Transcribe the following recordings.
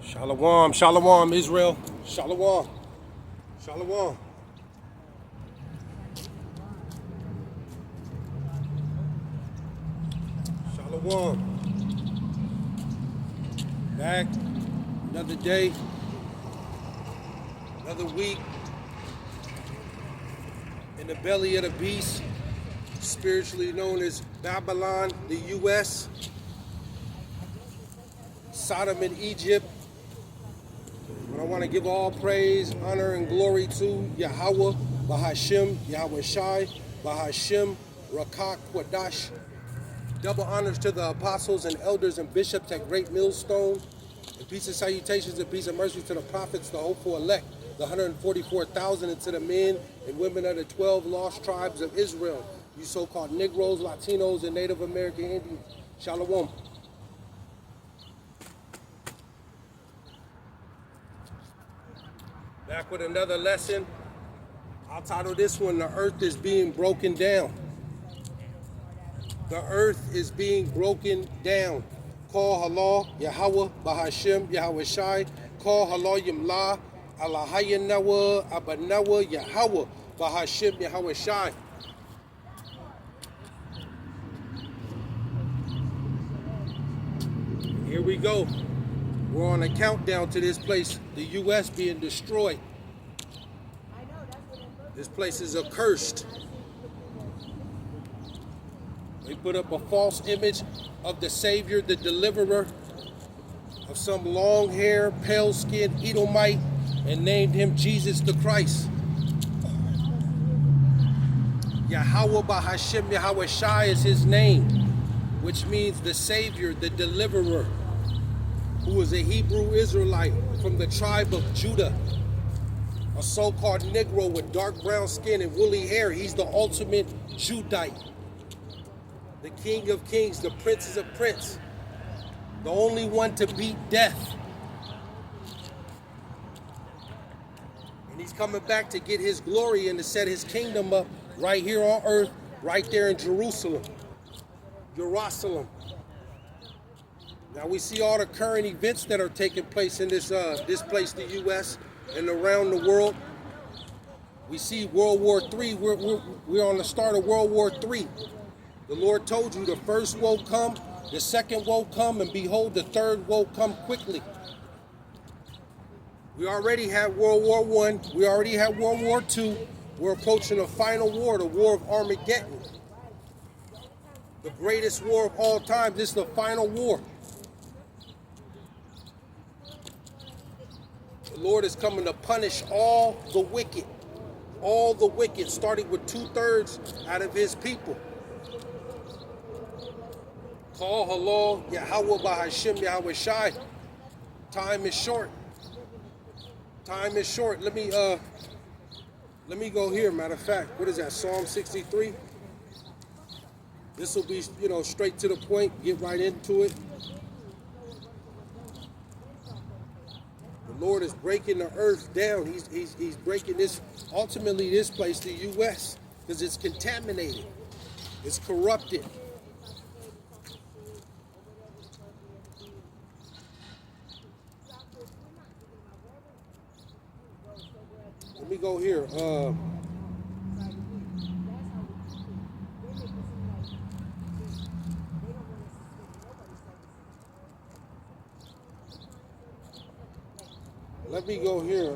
Shalom, shalom, Israel. Shalom, shalom. Shalom. Back, another day, another week, in the belly of the beast, spiritually known as Babylon, the U.S., Sodom and Egypt. But I want to give all praise, honor, and glory to Yahawah, Bahasham, Yahawashi, Bahasham, Rakak, Wadash. Double honors to the apostles and elders and bishops at Great Millstone. And peace and salutations and peace and mercy to the prophets, the hopeful elect, the 144,000, and to the men and women of the 12 lost tribes of Israel, you so-called Negroes, Latinos, and Native American Indians. Shalom. Back with another lesson. I'll title this one, The Earth is Being Broken Down. The earth is being broken down. Call halal, Yahawah, Bahasham, Yahawashi. Call halal yimla, Allahayanawa, Abanawa, Yahawah, Bahasham, Yahawashi. Here we go. We're on a countdown to this place, the U.S. being destroyed. This place is accursed. They put up a false image of the Savior, the deliverer, of some long-haired, pale-skinned Edomite, and named him Jesus the Christ. Yahawah Bahasham Yahawashi is his name, which means the Savior, the deliverer, who was a Hebrew Israelite from the tribe of Judah, a so-called Negro with dark brown skin and woolly hair. He's the ultimate Judite, the King of Kings, the Prince of Prince, the only one to beat death. And he's coming back to get his glory and to set his kingdom up right here on earth, right there in Jerusalem. Jerusalem. Now we see all the current events that are taking place in this place, the U.S., and around the world. We see World War III. We're on the start of World War III. The Lord told you the first woe come, the second woe come, and behold, the third woe come quickly. We already had World War I. We already had World War II. We're approaching a final war, the War of Armageddon. The greatest war of all time. This is the final war. The Lord is coming to punish all the wicked, starting with 2/3 out of his people. Call halal, Yahawah Bahasham Yahawashi. Time is short. Time is short. Let me go here. Matter of fact, what is that? Psalm 63. This will be, straight to the point. Get right into it. The Lord is breaking the earth down. He's breaking this, ultimately this place, the U.S., because it's contaminated. It's corrupted. Let me go here. Let me go here.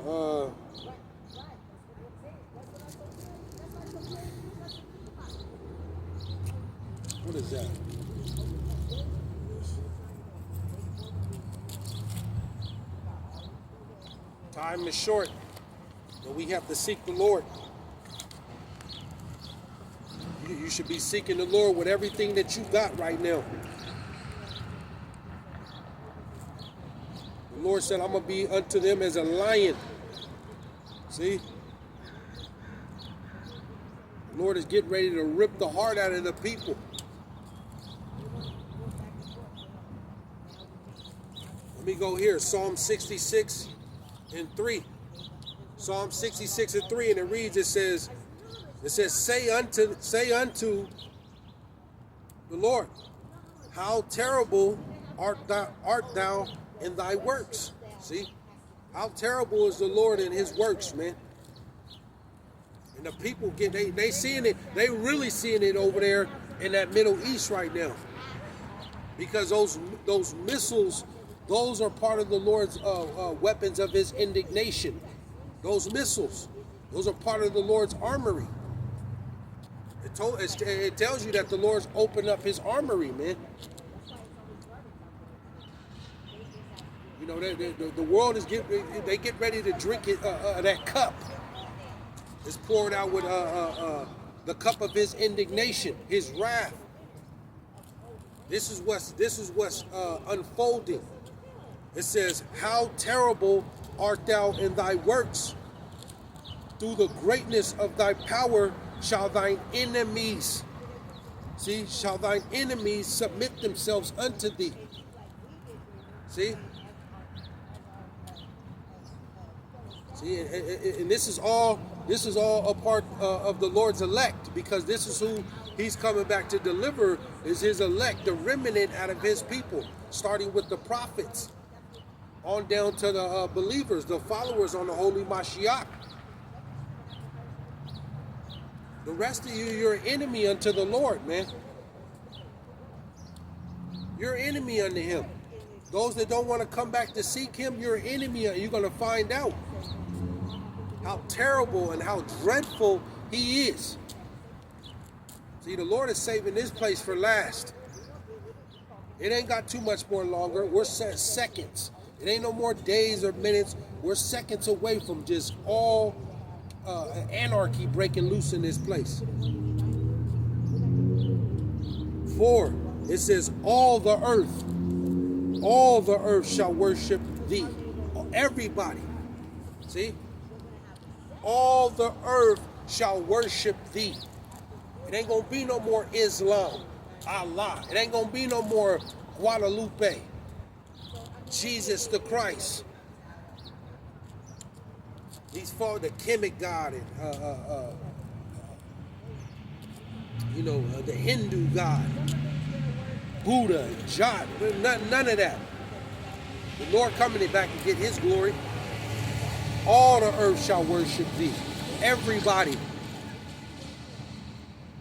What is that? Time is short, but we have to seek the Lord. You should be seeking the Lord with everything that you got right now. The Lord said, I'm going to be unto them as a lion. See? The Lord is getting ready to rip the heart out of the people. Let me go here. Psalm 66 and 3. Psalm 66 and 3, and it reads, it says, say unto the Lord, how terrible art thou in thy works. See? How terrible is the Lord and his works, man. And the people they seeing it, they really seeing it over there in that Middle East right now. Because those missiles, those are part of the Lord's weapons of his indignation. Those missiles, those are part of the Lord's armory. It tells you that the Lord's opened up his armory, man. You know, the world is they get ready to drink it, that cup. It's poured out with the cup of his indignation, his wrath. This is what's unfolding. It says, "How terrible art thou in thy works! Through the greatness of thy power shall thine enemies," see, shall thine enemies submit themselves unto thee. See? See, and this is all a part of the Lord's elect, because this is who he's coming back to deliver, is his elect, the remnant out of his people, starting with the prophets on down to the believers, the followers on the Holy Mashiach. The rest of you, you're an enemy unto the Lord, man. You're an enemy unto him. Those that don't want to come back to seek him, you're an enemy. You're going to find out how terrible and how dreadful he is. See, the Lord is saving this place for last. It ain't got too much more longer. We're seconds. It ain't no more days or minutes. We're seconds away from just all anarchy breaking loose in this place. 4, it says, all the earth shall worship thee. Everybody. See? All the earth shall worship thee. It ain't gonna be no more Islam, Allah. It ain't gonna be no more Guadalupe, Jesus the Christ. He's for the Kemet God and the Hindu God, Buddha, Jot, none of that. The Lord coming back to get his glory. All the earth shall worship thee. Everybody.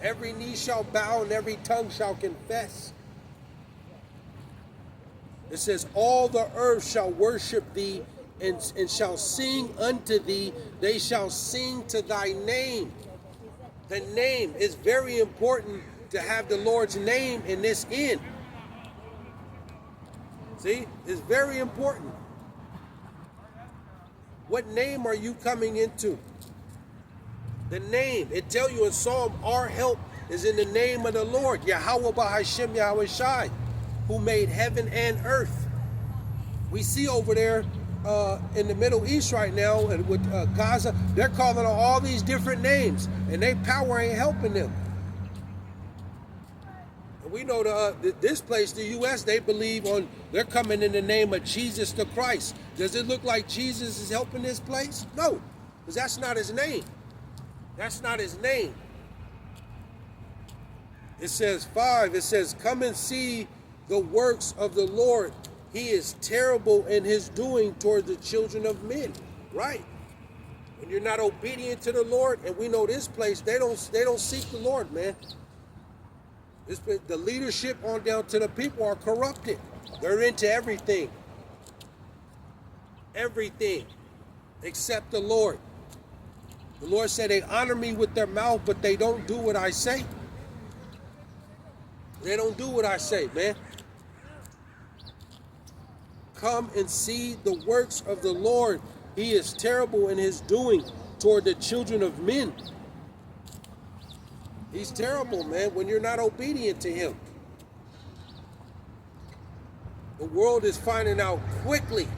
Every knee shall bow and every tongue shall confess. It says, all the earth shall worship thee and shall sing unto thee. They shall sing to thy name. The name is very important to have the Lord's name in this end. See, it's very important. What name are you coming into? The name. It tells you in Psalm, our help is in the name of the Lord. Yahawah, Bahasham, Yahawashi, who made heaven and earth. We see over there in the Middle East right now, and with Gaza, they're calling on all these different names, and their power ain't helping them. And we know this place, the U.S., they believe they're coming in the name of Jesus the Christ. Does it look like Jesus is helping this place? No, because that's not his name. That's not his name. It says 5, it says, come and see the works of the Lord. He is terrible in his doing toward the children of men. Right. When you're not obedient to the Lord, and we know this place, they don't seek the Lord, man. The leadership on down to the people are corrupted. They're into everything. Everything except the Lord. The Lord said they honor me with their mouth, but they don't do what I say. They don't do what I say, man. Come and see the works of the Lord. He is terrible in his doing toward the children of men. He's terrible, man, when you're not obedient to him. The world is finding out quickly.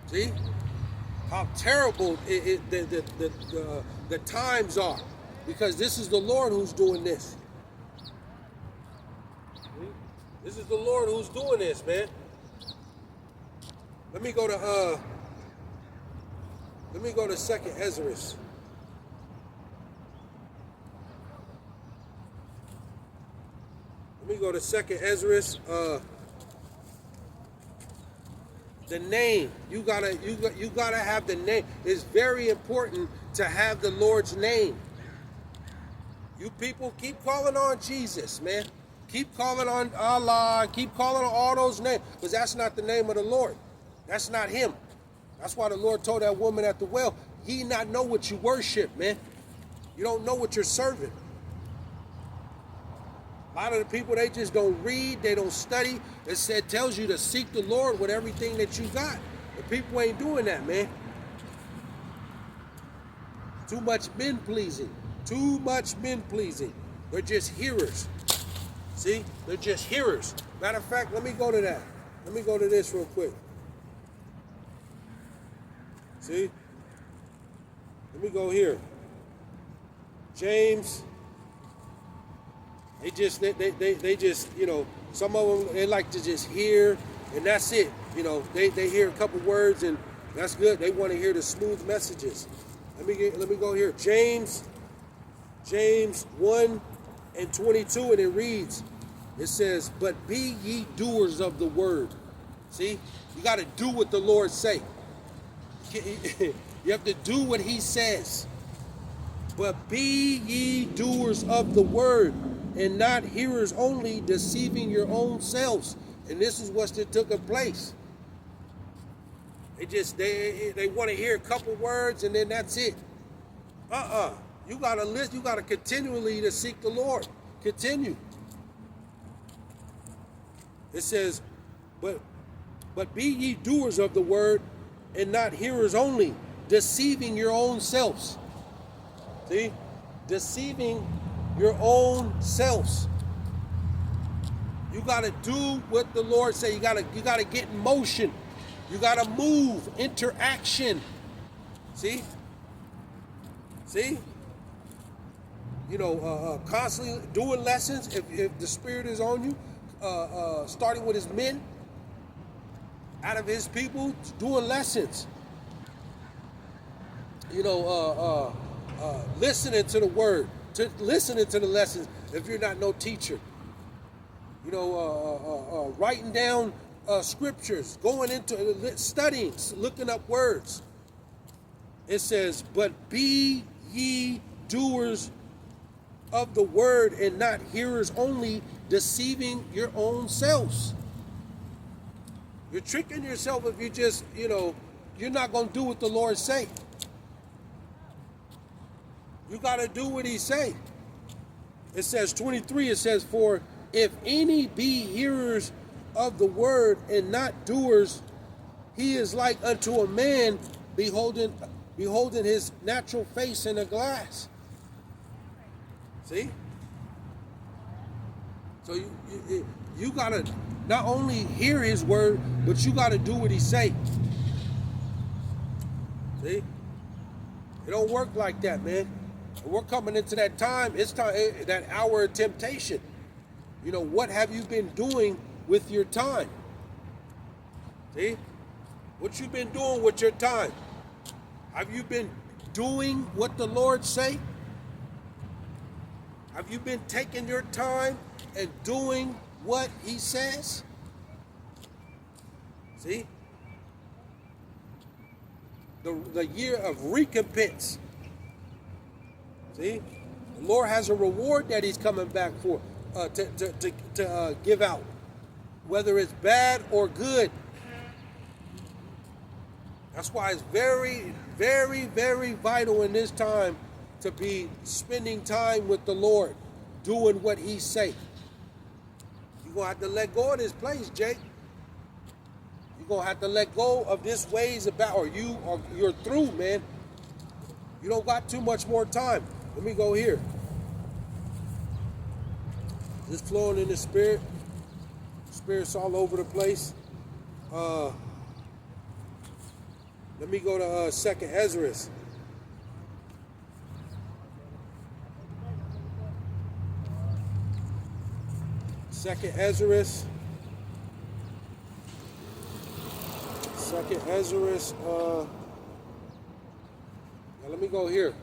See how terrible the times are, because this is the Lord who's doing this. This is the Lord who's doing this, man. Let me go to 2nd Ezra. Let Let me go to Second Ezra. The name. You gotta have the name. It's very important to have the Lord's name. You people keep calling on Jesus, man. Keep calling on Allah. Keep calling on all those names, because that's not the name of the Lord. That's not him. That's why the Lord told that woman at the well, ye not know what you worship, man. You don't know what you're serving. A lot of the people, they just don't read, they don't study. It tells you to seek the Lord with everything that you got. But people ain't doing that, man. Too much men pleasing. Too much men pleasing. They're just hearers. See? They're just hearers. Matter of fact, let me go to that. Let me go to this real quick. See? Let me go here. James. They just, you know, some of them, they like to just hear, and that's it. You know, they hear a couple words, and that's good. They want to hear the smooth messages. Let me go here. James 1:22, and it reads, it says, but be ye doers of the word. See? You got to do what the Lord say. You have to do what he says. But be ye doers of the word, and not hearers only, deceiving your own selves. And this is what's took place. They want to hear a couple words, and then that's it. You gotta listen. You gotta continually to seek the Lord. Continue. It says, but be ye doers of the word, and not hearers only, deceiving your own selves. See? Deceiving your own selves. You gotta do what the Lord say. You gotta get in motion. You gotta move. Interaction. See? See? You know, constantly doing lessons. If the Spirit is on you, starting with his men, out of his people, doing lessons. You know, listening to the word, listening to the lessons. If you're not no teacher, you know, writing down scriptures, going into studying, looking up words. It says, but be ye doers of the word, and not hearers only, deceiving your own selves. You're tricking yourself if you just, you know, you're not going to do what the Lord say. You got to do what he say. It says 23, it says, for if any be hearers of the word and not doers, he is like unto a man beholding his natural face in a glass. See? So you got to not only hear his word, but you got to do what he say. See? It don't work like that, man. We're coming into that time. It's time, that hour of temptation. You know, what have you been doing with your time? See? What you been doing with your time? Have you been doing what the Lord say? Have you been taking your time and doing what he says? See? The year of recompense. See? The Lord has a reward that he's coming back for, to give out. Whether it's bad or good. That's why it's very, very, very vital in this time to be spending time with the Lord, doing what he say. You're going to have to let go of this place, Jake. You're going to have to let go of this ways about, or you're through, man. You don't got too much more time. Let me go here. Just flowing in the Spirit. Spirit's all over the place. Let me go to 2nd Ezra. Second Ezra. Now let me go here.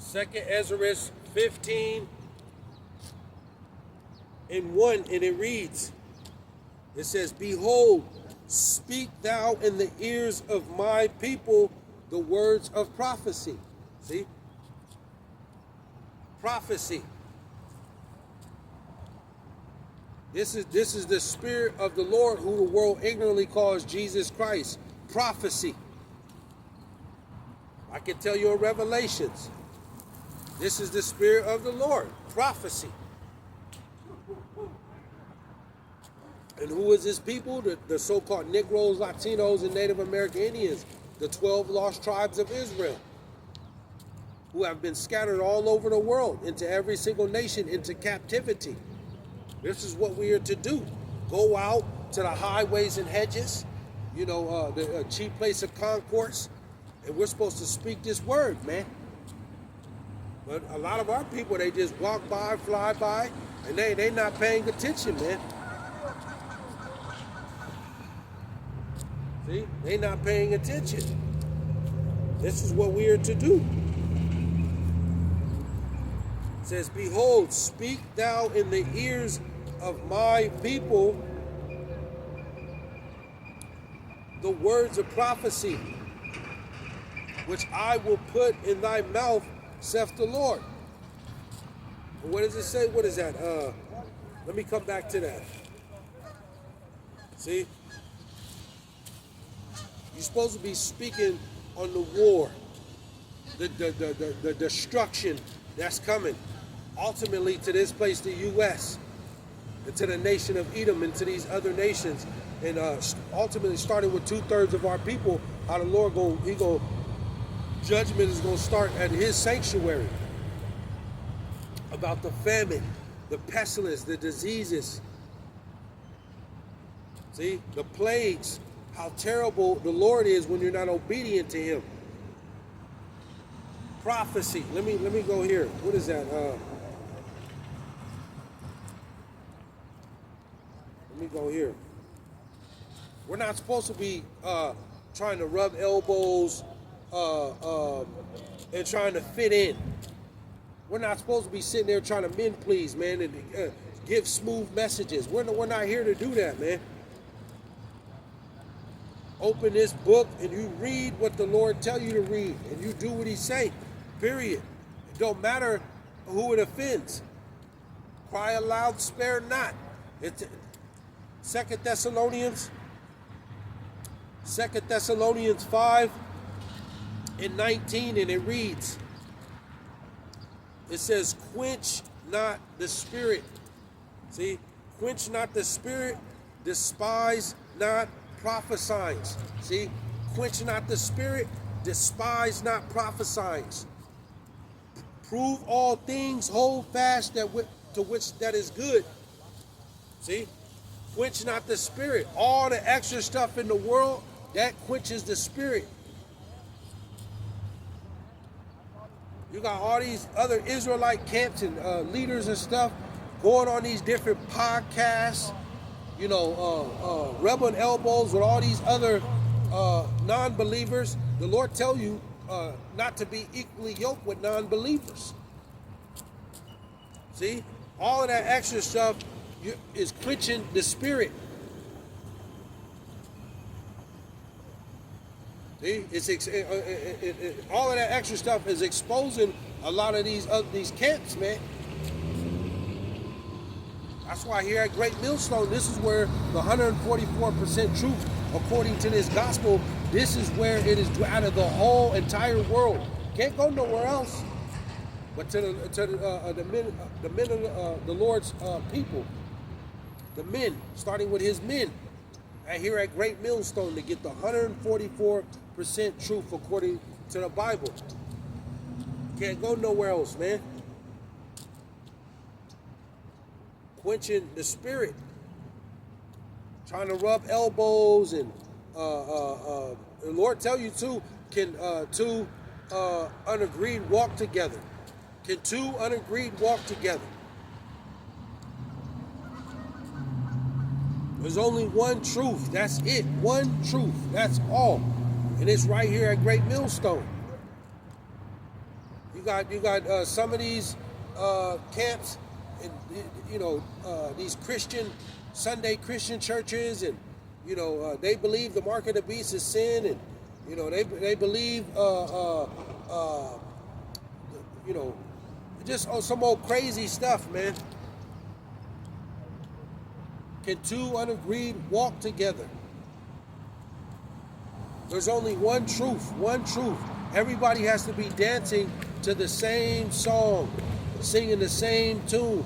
Second Ezra 15 and 1, and it reads, it says, behold, speak thou in the ears of my people the words of prophecy. See? Prophecy. This is the Spirit of the Lord, who the world ignorantly calls Jesus Christ. Prophecy. I can tell you in Revelations. This is the Spirit of the Lord. Prophecy. And who is this people? The so-called Negroes, Latinos, and Native American Indians. The 12 lost tribes of Israel, who have been scattered all over the world, into every single nation, into captivity. This is what we are to do. Go out to the highways and hedges, the chief place of concourse, and we're supposed to speak this word, man. But a lot of our people, they just walk by, fly by, and they not paying attention, man. See? They not paying attention. This is what we are to do. It says, behold, speak thou in the ears of my people the words of prophecy, which I will put in thy mouth, saith the Lord. And what does it say? What is that? Let me come back to that. See? You're supposed to be speaking on the war, the destruction that's coming, ultimately to this place, the U.S., and to the nation of Edom, and to these other nations, and ultimately starting with 2/3 of our people. How the Lord judgment is going to start at His sanctuary. About the famine, the pestilence, the diseases. See, the plagues. How terrible the Lord is when you're not obedient to Him. Prophecy. Let me go here. What is that? Let me go here. We're not supposed to be trying to rub elbows and trying to fit in. We're not supposed to be sitting there trying to men please, man, and give smooth messages. We're not here to do that, man. Open this book and you read what the Lord tell you to read, and you do what He say. Period. It don't matter who it offends. Cry aloud, spare not. It's 2 Thessalonians 5 and 19, and it reads. It says, quench not the spirit. See, quench not the spirit, despise not prophesying. See, quench not the spirit, despise not prophesying. Prove all things, hold fast to which that is good. See, quench not the spirit. All the extra stuff in the world, that quenches the spirit. You got all these other Israelite camps and leaders and stuff going on these different podcasts, rubbing elbows with all these other non-believers. The Lord tell you not to be equally yoked with non-believers. See, all of that extra stuff is quenching the spirit. See, all of that extra stuff is exposing a lot of these camps, man. That's why here at Great Millstone, this is where the 144% truth, according to this gospel, this is where it is out of the whole entire world. Can't go nowhere else. But to the men of the Lord's people, the men, starting with His men, and here at Great Millstone, to get the 144% truth according to the Bible. Can't go nowhere else, man. Quenching the spirit, trying to rub elbows, and the Lord tell you too, can two unagreed walk together? Can two unagreed walk together? There's only one truth. That's it. One truth. That's all. And it's right here at Great Millstone. You got some of these camps, and these Sunday Christian churches, and they believe the mark of the beast is sin, and they believe just some old crazy stuff, man. Can two unagreed walk together? There's only one truth, one truth. Everybody has to be dancing to the same song, singing the same tune.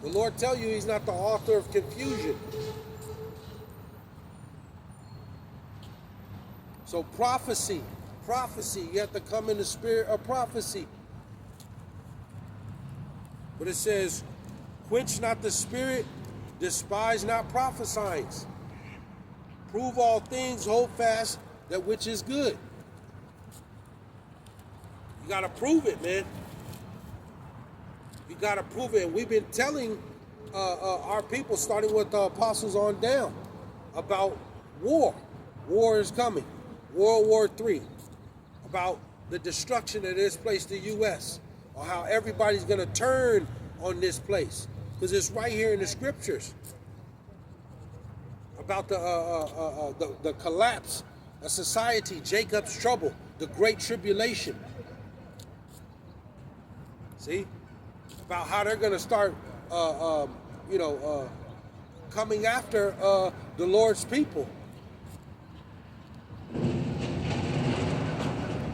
The Lord tell you He's not the author of confusion. So prophecy, you have to come in the spirit of prophecy. But it says, quench not the spirit, despise not prophesying. Prove all things, hold fast that which is good. You got to prove it, man. You got to prove it. And we've been telling our people, starting with the apostles on down, about war. War is coming. World War III. About the destruction of this place, the U.S. Or how everybody's going to turn on this place. Because it's right here in the scriptures. About the collapse of society, Jacob's trouble, the great tribulation. See? About how they're going to start, coming after the Lord's people.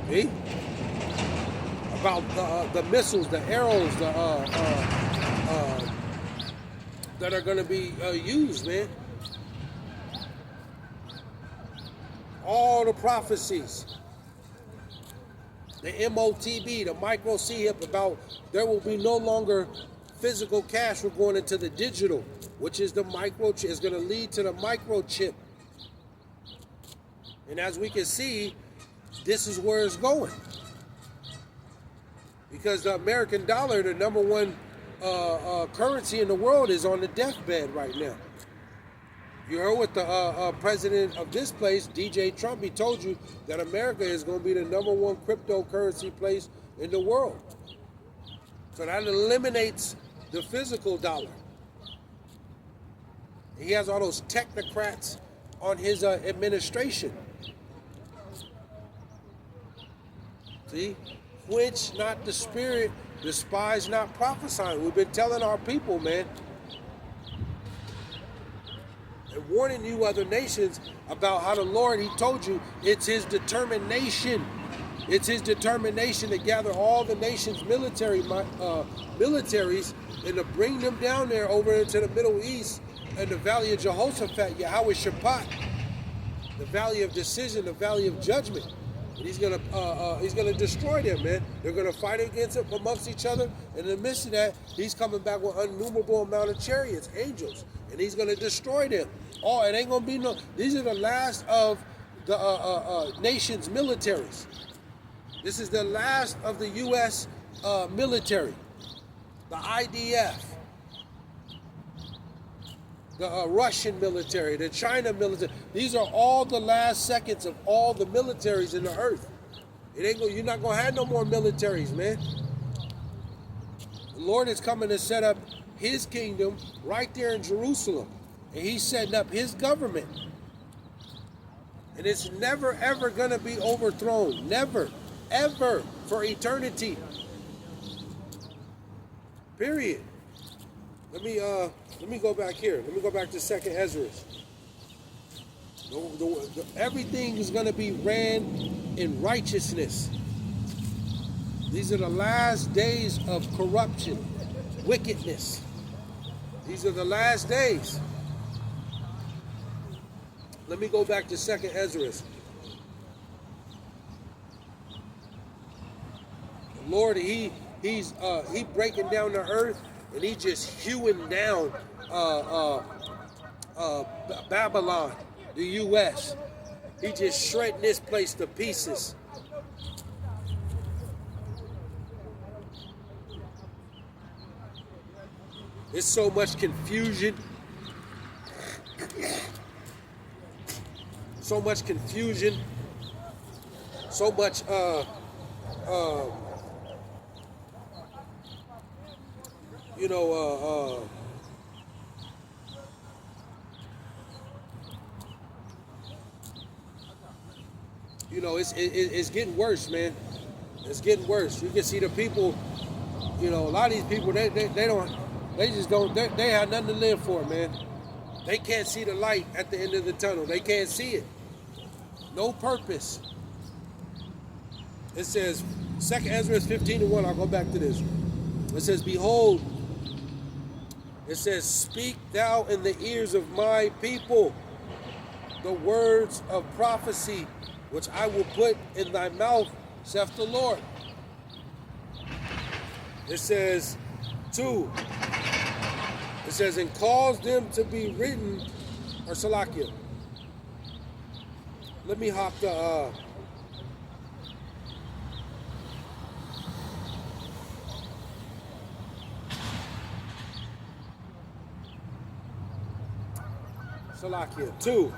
See? About the missiles, the arrows, that are going to be used, man. All the prophecies, the MOTB, the micro CHIP, about there will be no longer physical cash. We're going into the digital, which is the microchip. It's going to lead to the microchip. And as we can see, this is where it's going. Because the American dollar, the number one currency in the world, is on the deathbed right now. You heard what the president of this place, DJ Trump, he told you that America is going to be the number one cryptocurrency place in the world. So that eliminates the physical dollar. He has all those technocrats on his administration. See? Quench not the spirit, despise not prophesying. We've been telling our people, man, and warning you other nations about how the Lord, He told you, it's His determination. It's His determination to gather all the nations' militaries and to bring them down there over into the Middle East and the valley of Jehoshaphat, Yahawashi, the valley of decision, the valley of judgment. And He's gonna destroy them, man. They're gonna fight against it amongst each other. And in the midst of that, He's coming back with an innumerable amount of chariots, angels, and He's gonna destroy them. Oh, it ain't gonna be no. These are the last of the nation's militaries. This is the last of the U.S. Military, the IDF, the Russian military, the China military. These are all the last seconds of all the militaries in the earth. You're not gonna have no more militaries, man. The Lord is coming to set up His kingdom right there in Jerusalem, and He's setting up His government, and it's never ever gonna be overthrown. Never, ever, for eternity. Period. Let me go back here. Let me go back to 2nd Ezra. Everything is going to be ran in righteousness. These are the last days of corruption, wickedness. These are the last days. Let me go back to 2nd Ezra. The Lord, He's breaking down the earth, and He's just hewing down Babylon, the U.S. He just shredding this place to pieces. There's so much confusion. So much confusion. So much you know, you know, it's getting worse, man. It's getting worse. You can see the people, you know, a lot of these people, they just don't, they have nothing to live for, man. They can't see the light at the end of the tunnel. They can't see it. No purpose. It says, 2 Ezra 15:1, I'll go back to this. It says, behold, it says, speak thou in the ears of my people the words of prophecy, which I will put in thy mouth, saith the Lord. It says, 2, it says, and cause them to be written, or Salakia. Let me hop to, Salakia, 2.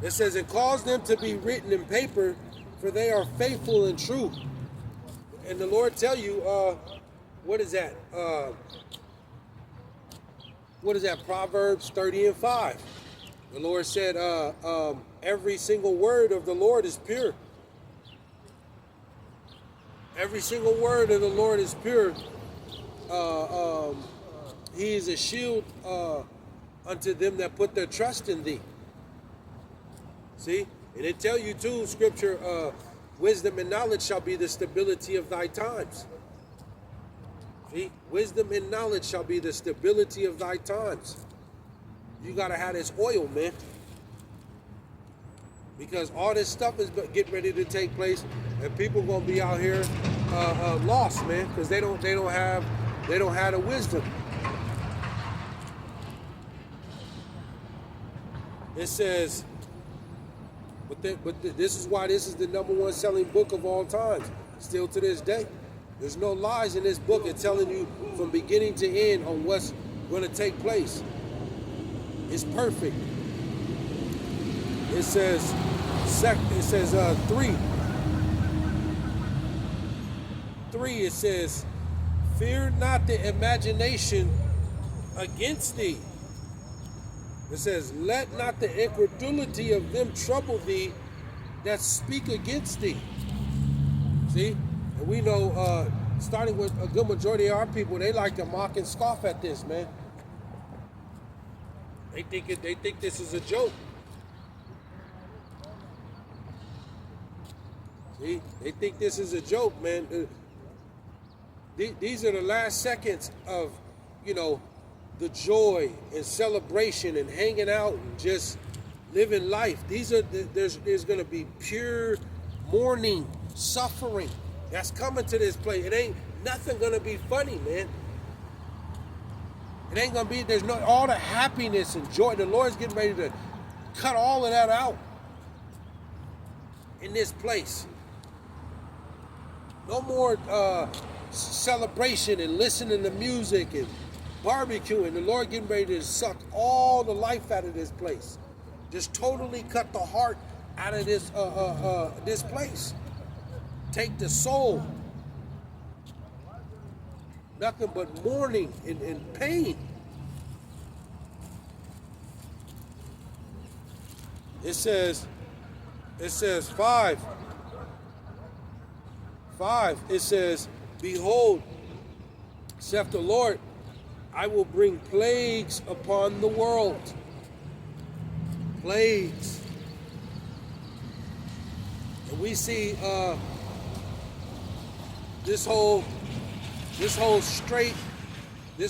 It says, and cause them to be written in paper, for they are faithful and true. And the Lord tell you, what is that? What is that? Proverbs 30:5. The Lord said, every single word of the Lord is pure. Every single word of the Lord is pure. He is a shield unto them that put their trust in thee. See? And it tell you too, scripture, wisdom and knowledge shall be the stability of thy times. See? Wisdom and knowledge shall be the stability of thy times. You got to have this oil, man. Because all this stuff is getting ready to take place, and people going to be out here lost, man, because they don't have the wisdom. It says, but this is why this is the #1 selling book of all times, still to this day. There's no lies in this book. It's telling you from beginning to end on what's going to take place. It's perfect. It says 3. 3, it says, fear not the imagination against thee. It says, let not the incredulity of them trouble thee that speak against thee. See? And we know, starting with a good majority of our people, they like to mock and scoff at this, man. They think this is a joke. See? They think this is a joke, man. These are the last seconds of, you know, the joy and celebration and hanging out and just living life. These are there's going to be pure mourning, suffering that's coming to this place. It ain't nothing going to be funny, man. It ain't going to be, there's no, all the happiness and joy. The Lord's getting ready to cut all of that out in this place. No more celebration and listening to music and barbecuing. The Lord getting ready to suck all the life out of this place. Just totally cut the heart out of this place. Take the soul. Nothing but mourning and pain. It says 5. It says, behold, saith the Lord, I will bring plagues upon the world. Plagues. And we see this whole strait of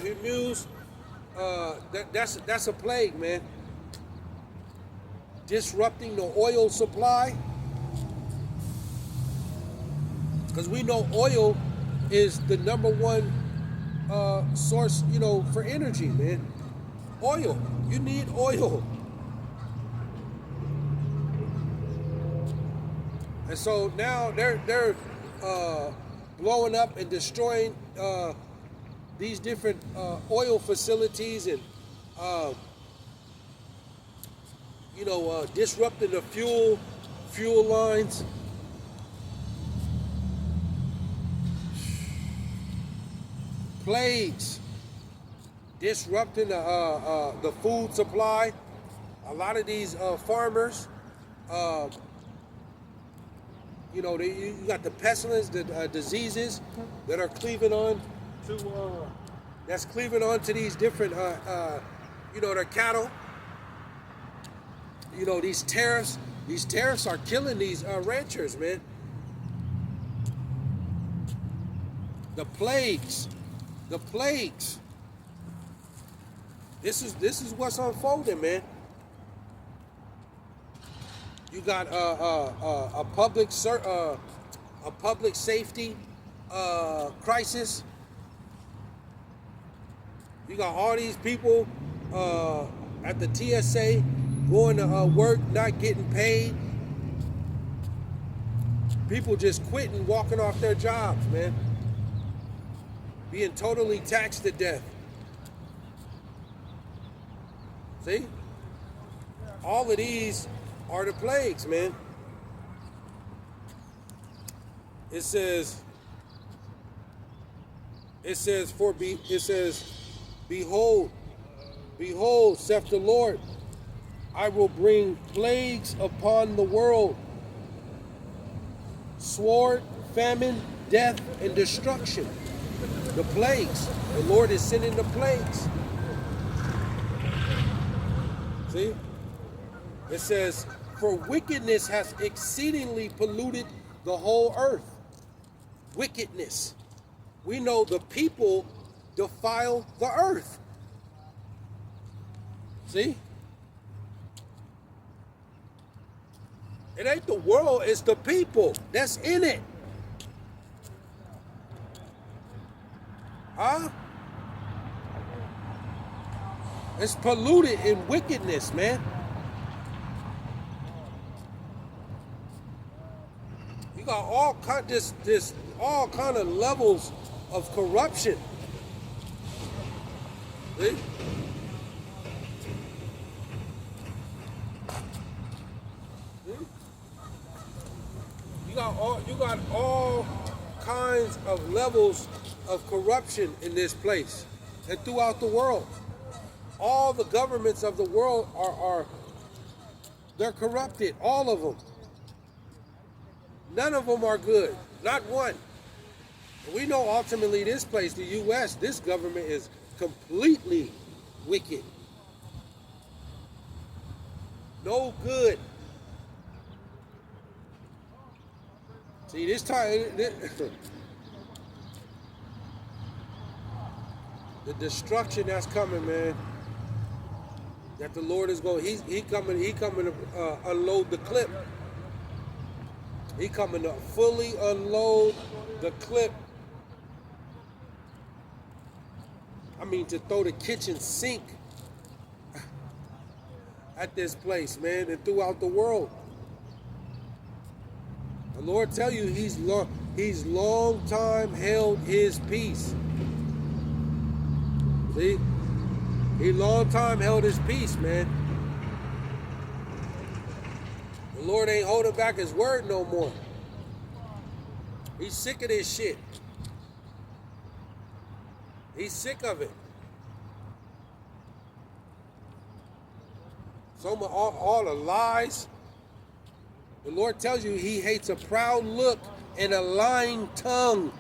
Hormuz, that's a plague, man. Disrupting the oil supply. Because we know oil is the #1 source, you know, for energy, man. Oil. You need oil. And so now they're blowing up and destroying these different oil facilities and disrupting the fuel lines. plagues disrupting the food supply. A lot of these farmers, you got the pestilence, the diseases that are cleaving on to these different, their cattle. These tariffs are killing these ranchers, man. The plagues. This is what's unfolding, man. You got a public safety crisis. You got all these people at the TSA going to work, not getting paid. People just quitting, walking off their jobs, man. Being totally taxed to death. See? All of these are the plagues, man. It says, behold, saith the Lord, I will bring plagues upon the world, sword, famine, death, and destruction. The plagues. The Lord is sending the plagues. See? It says, for wickedness hath exceedingly polluted the whole earth. Wickedness. We know the people defile the earth. See? It ain't the world, it's the people that's in it. Huh? It's polluted in wickedness, man. You got all kind of levels of corruption. See? You got all kinds of levels of corruption in this place and throughout the world. All the governments of the world they're corrupted, all of them. None of them are good, not one. We know ultimately this place, the U.S., this government is completely wicked. No good. See, this time, the destruction that's coming, man. That the Lord is going, he coming to unload the clip. He coming to fully unload the clip. I mean, to throw the kitchen sink at this place, man, and throughout the world. The Lord tell you he's long time held his peace. See? He long time held his peace, man. The Lord ain't holding back his word no more. He's sick of this shit. He's sick of it. All the lies. The Lord tells you he hates a proud look and a lying tongue.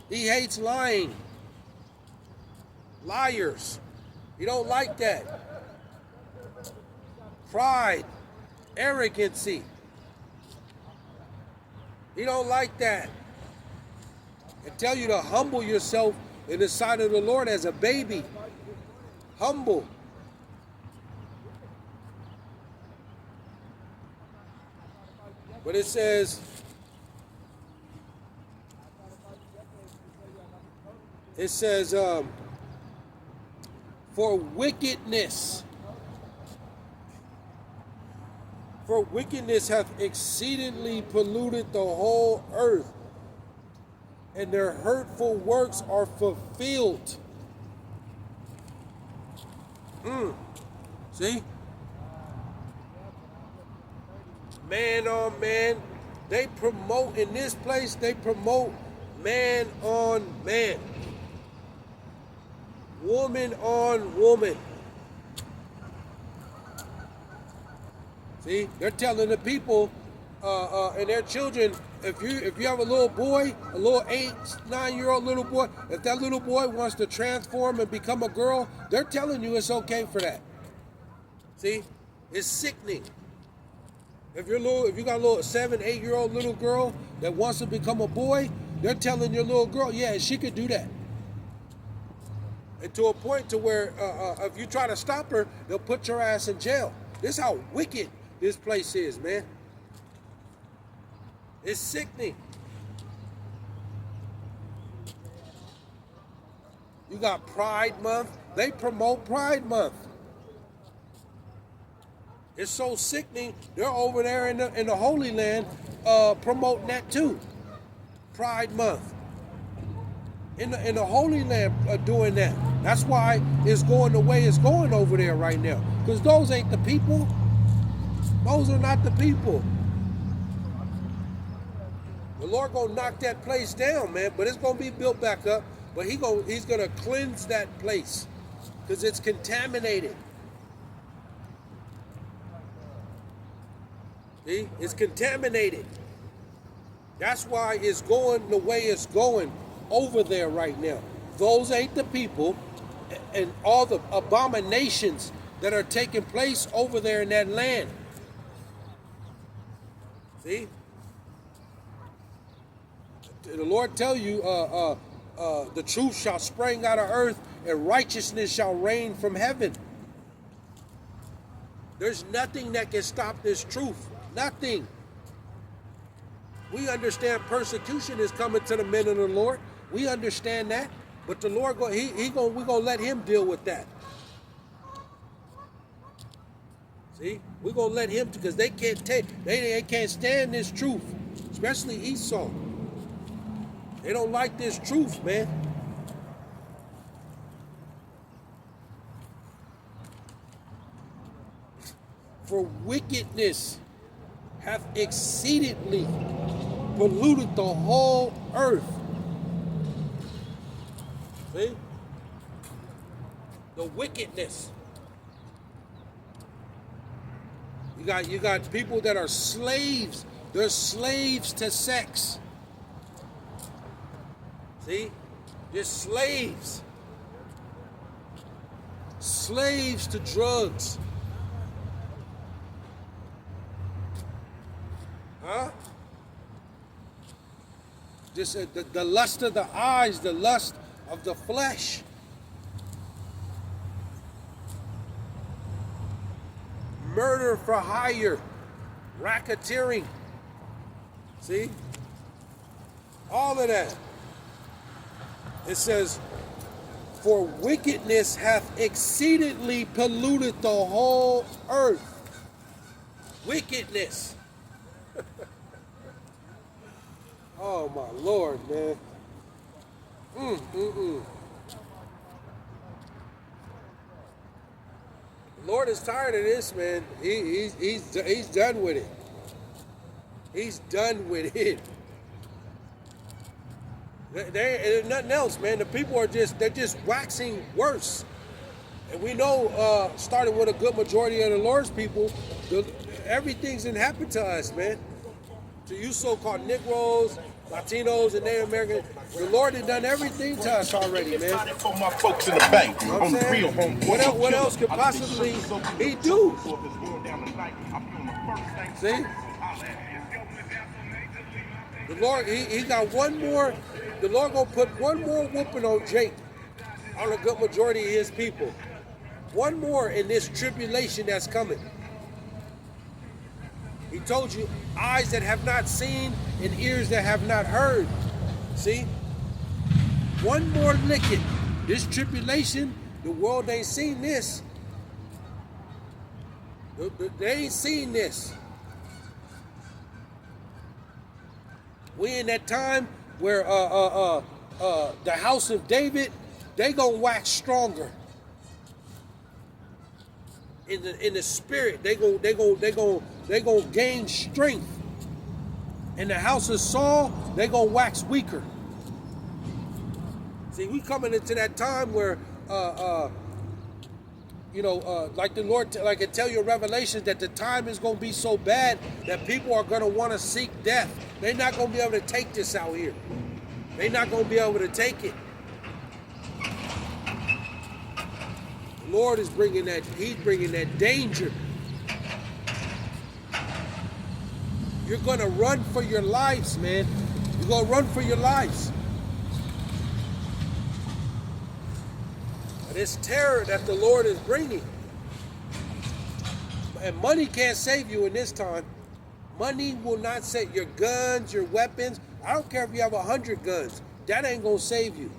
He hates lying. Liars. He don't like that. Pride. Arrogancy. He don't like that. And tell you to humble yourself in the sight of the Lord as a baby. Humble. But it says, for wickedness hath exceedingly polluted the whole earth, and their hurtful works are fulfilled. See? Man on man. They promote, in this place, they promote man on man. Woman on woman. See, they're telling the people and their children, if you have a little boy, a little 8, 9-year-old little boy, if that little boy wants to transform and become a girl, they're telling you it's okay for that. See, it's sickening. If you got a little 7, 8-year-old little girl that wants to become a boy, they're telling your little girl, yeah, she could do that. And to a point to where if you try to stop her, they'll put your ass in jail. This is how wicked this place is, man. It's sickening. You got Pride Month. They promote Pride Month. It's so sickening. They're over there in the Holy Land promoting that too. Pride Month. In the Holy Land doing that. That's why it's going the way it's going over there right now. Because those ain't the people. Those are not the people. The Lord gonna knock that place down, man, but it's gonna be built back up. But he's gonna cleanse that place because it's contaminated. See, it's contaminated. That's why it's going the way it's going over there right now. Those ain't the people, and all the abominations that are taking place over there in that land. See? The Lord tell you, the truth shall spring out of earth, and righteousness shall reign from heaven. There's nothing that can stop this truth. Nothing. We understand persecution is coming to the men of the Lord. We understand that, but the Lord we're gonna let Him deal with that. See, we're gonna let Him, because they can't stand this truth, especially Esau. They don't like this truth, man. For wickedness hath exceedingly polluted the whole earth. See? The wickedness. You got people that are slaves. They're slaves to sex. See? They're slaves. Slaves to drugs. Huh? Just the lust of the eyes, the lust of the flesh. Murder for hire. Racketeering. See? All of that. It says, for wickedness hath exceedingly polluted the whole earth. Wickedness. Oh my Lord, man. The Lord is tired of this, man. He's done with it. He's done with it. There's nothing else, man. The people are they're just waxing worse. And we know, starting with a good majority of the Lord's people, everything's been happened to us, man. To you so-called Negroes, Latinos, and Native Americans, the Lord has done everything to us already, man. For my folks in the bank, you know what I'm saying? What else could possibly He do? See? The Lord, he got one more. The Lord gonna put one more whooping on Jake, on a good majority of His people. One more in this tribulation that's coming. He told you, eyes that have not seen and ears that have not heard. See? One more licking. This tribulation, the world ain't seen this. They ain't seen this. We in that time where the house of David, they gonna wax stronger. In the spirit, they gonna gain strength. In the house of Saul, they gonna wax weaker. See, we coming into that time where like the Lord, like I tell you in Revelation, that the time is going to be so bad that people are going to want to seek death. They're not going to be able to take this out here. They're not going to be able to take it. The Lord is bringing that, he's bringing that danger. You're going to run for your lives, man. You're going to run for your lives. This terror that the Lord is bringing. And money can't save you in this time. Money will not save your guns, your weapons. I don't care if you have 100 guns. That ain't going to save you.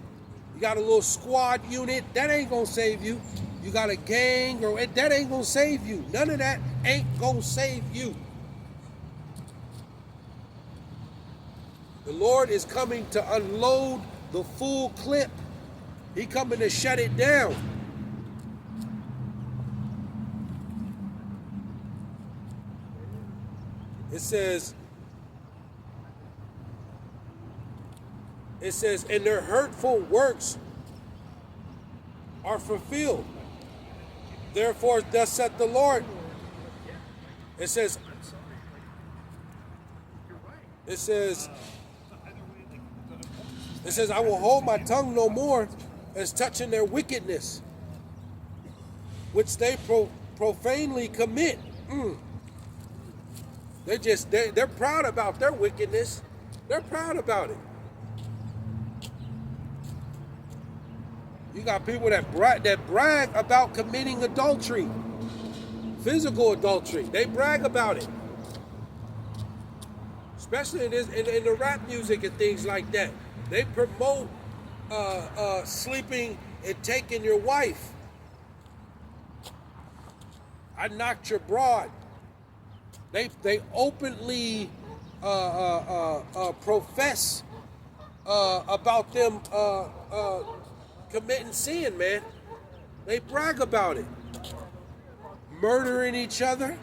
You got a little squad unit. That ain't going to save you. You got a gang, or that ain't going to save you. None of that ain't going to save you. The Lord is coming to unload the full clip. He coming to shut it down. It says, and their hurtful works are fulfilled. Therefore, thus saith the Lord. It says, I will hold my tongue no more as touching their wickedness, which they profanely commit. They're proud about their wickedness. They're proud about it. You got people that brag about committing adultery, physical adultery. They brag about it, especially in the rap music and things like that. They promote sleeping and taking your wife. I knocked your broad. They openly profess about them committing sin, man. They brag about it. Murdering each other.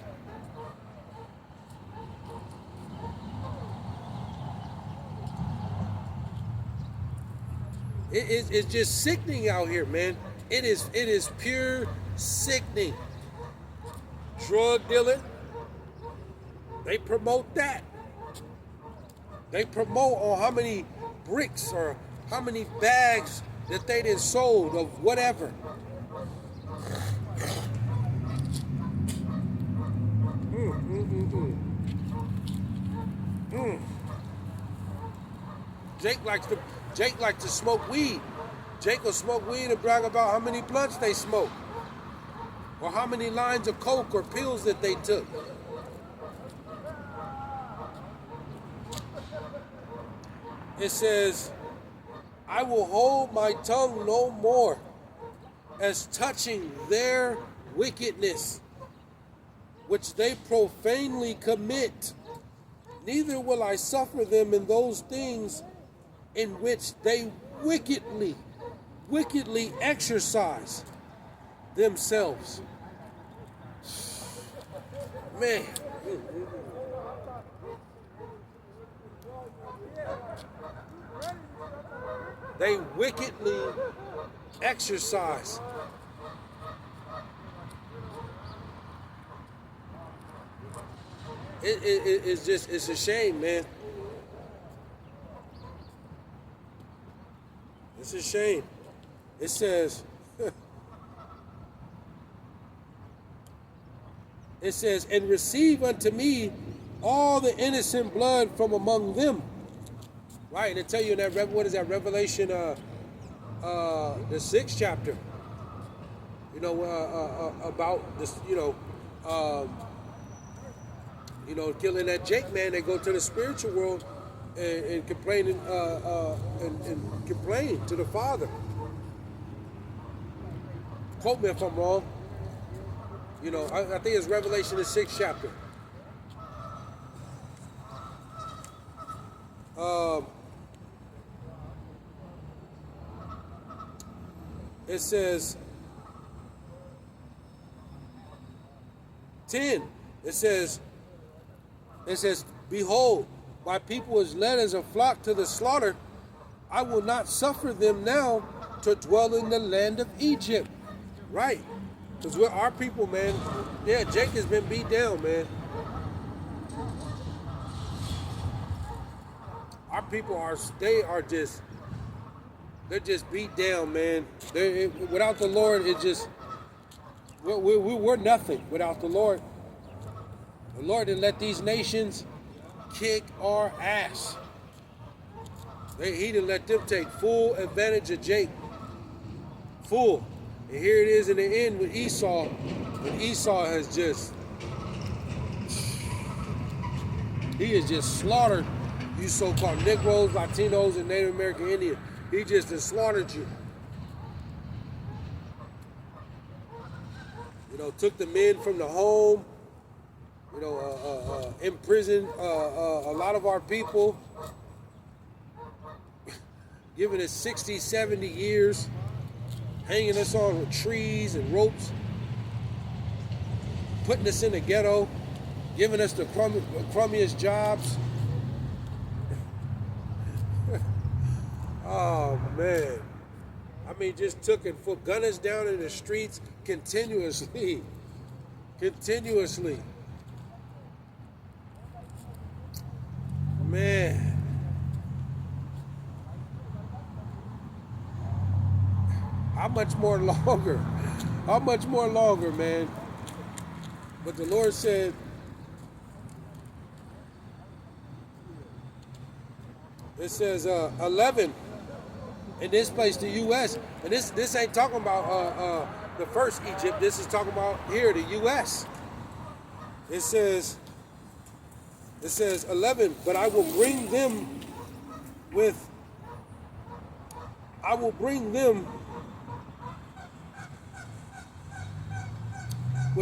It's just sickening out here, man. It is pure sickening. Drug dealing. They promote that. They promote on how many bricks or how many bags that they done sold of whatever. Jake likes to smoke weed. Jake will smoke weed and brag about how many blunts they smoke, or how many lines of coke or pills that they took. It says, I will hold my tongue no more as touching their wickedness, which they profanely commit. Neither will I suffer them in those things in which they wickedly exercise themselves. Man. They wickedly exercise. It's a shame, man. It's a shame. It says, and receive unto me all the innocent blood from among them. Right, and they tell you in that, what is that, Revelation, the 6th chapter, about this, killing that Jake, man. They go to the spiritual world and complain and complain to the Father. Quote me if I'm wrong. I think it's Revelation, the 6th chapter. It says 10. It says, behold, my people is led as a flock to the slaughter. I will not suffer them now, to dwell in the land of Egypt. Right. Because we're our people, man. Yeah, Jake has been beat down, man. Our people they're just beat down, man. Without the Lord, we're nothing without the Lord. The Lord didn't let these nations kick our ass. He didn't let them take full advantage of Jake. Full. And here it is in the end with Esau. And Esau has he has just slaughtered you so-called Negroes, Latinos, and Native American Indians. He just has slaughtered you. You know, took the men from the home, you know, imprisoned a lot of our people, giving us 60, 70 years, hanging us on with trees and ropes, putting us in the ghetto, giving us the crummiest jobs. Oh, man. I mean, just took and put gunners down in the streets continuously. Continuously. Man. How much more longer? How much more longer, man? But the Lord said, it says 11 in this place, the U.S. And this ain't talking about the first Egypt. This is talking about here, the U.S. It says 11, but I will bring them with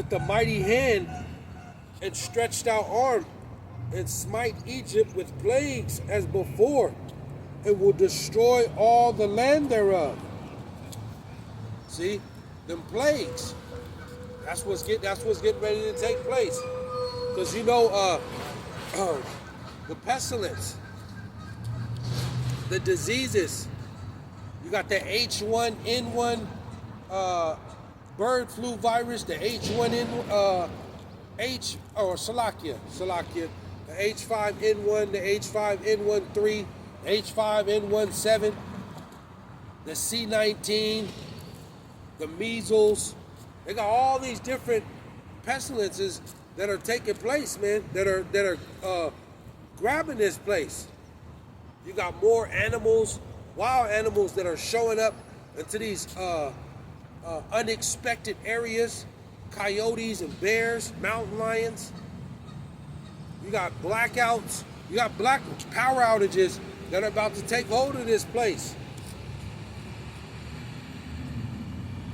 the mighty hand and stretched out arm, and smite Egypt with plagues as before, and will destroy all the land thereof. See, them plagues. That's what's getting ready to take place. Because you know, the pestilence, the diseases. You got the H1N1 bird flu virus, the H1N1 the H5N1, the H5N13, H5N17, the C19, the measles. They got all these different pestilences that are taking place, man, that are grabbing this place. You got more animals, wild animals that are showing up into these unexpected areas. Coyotes and bears, mountain lions. You got blackouts. You got black power outages that are about to take hold of this place.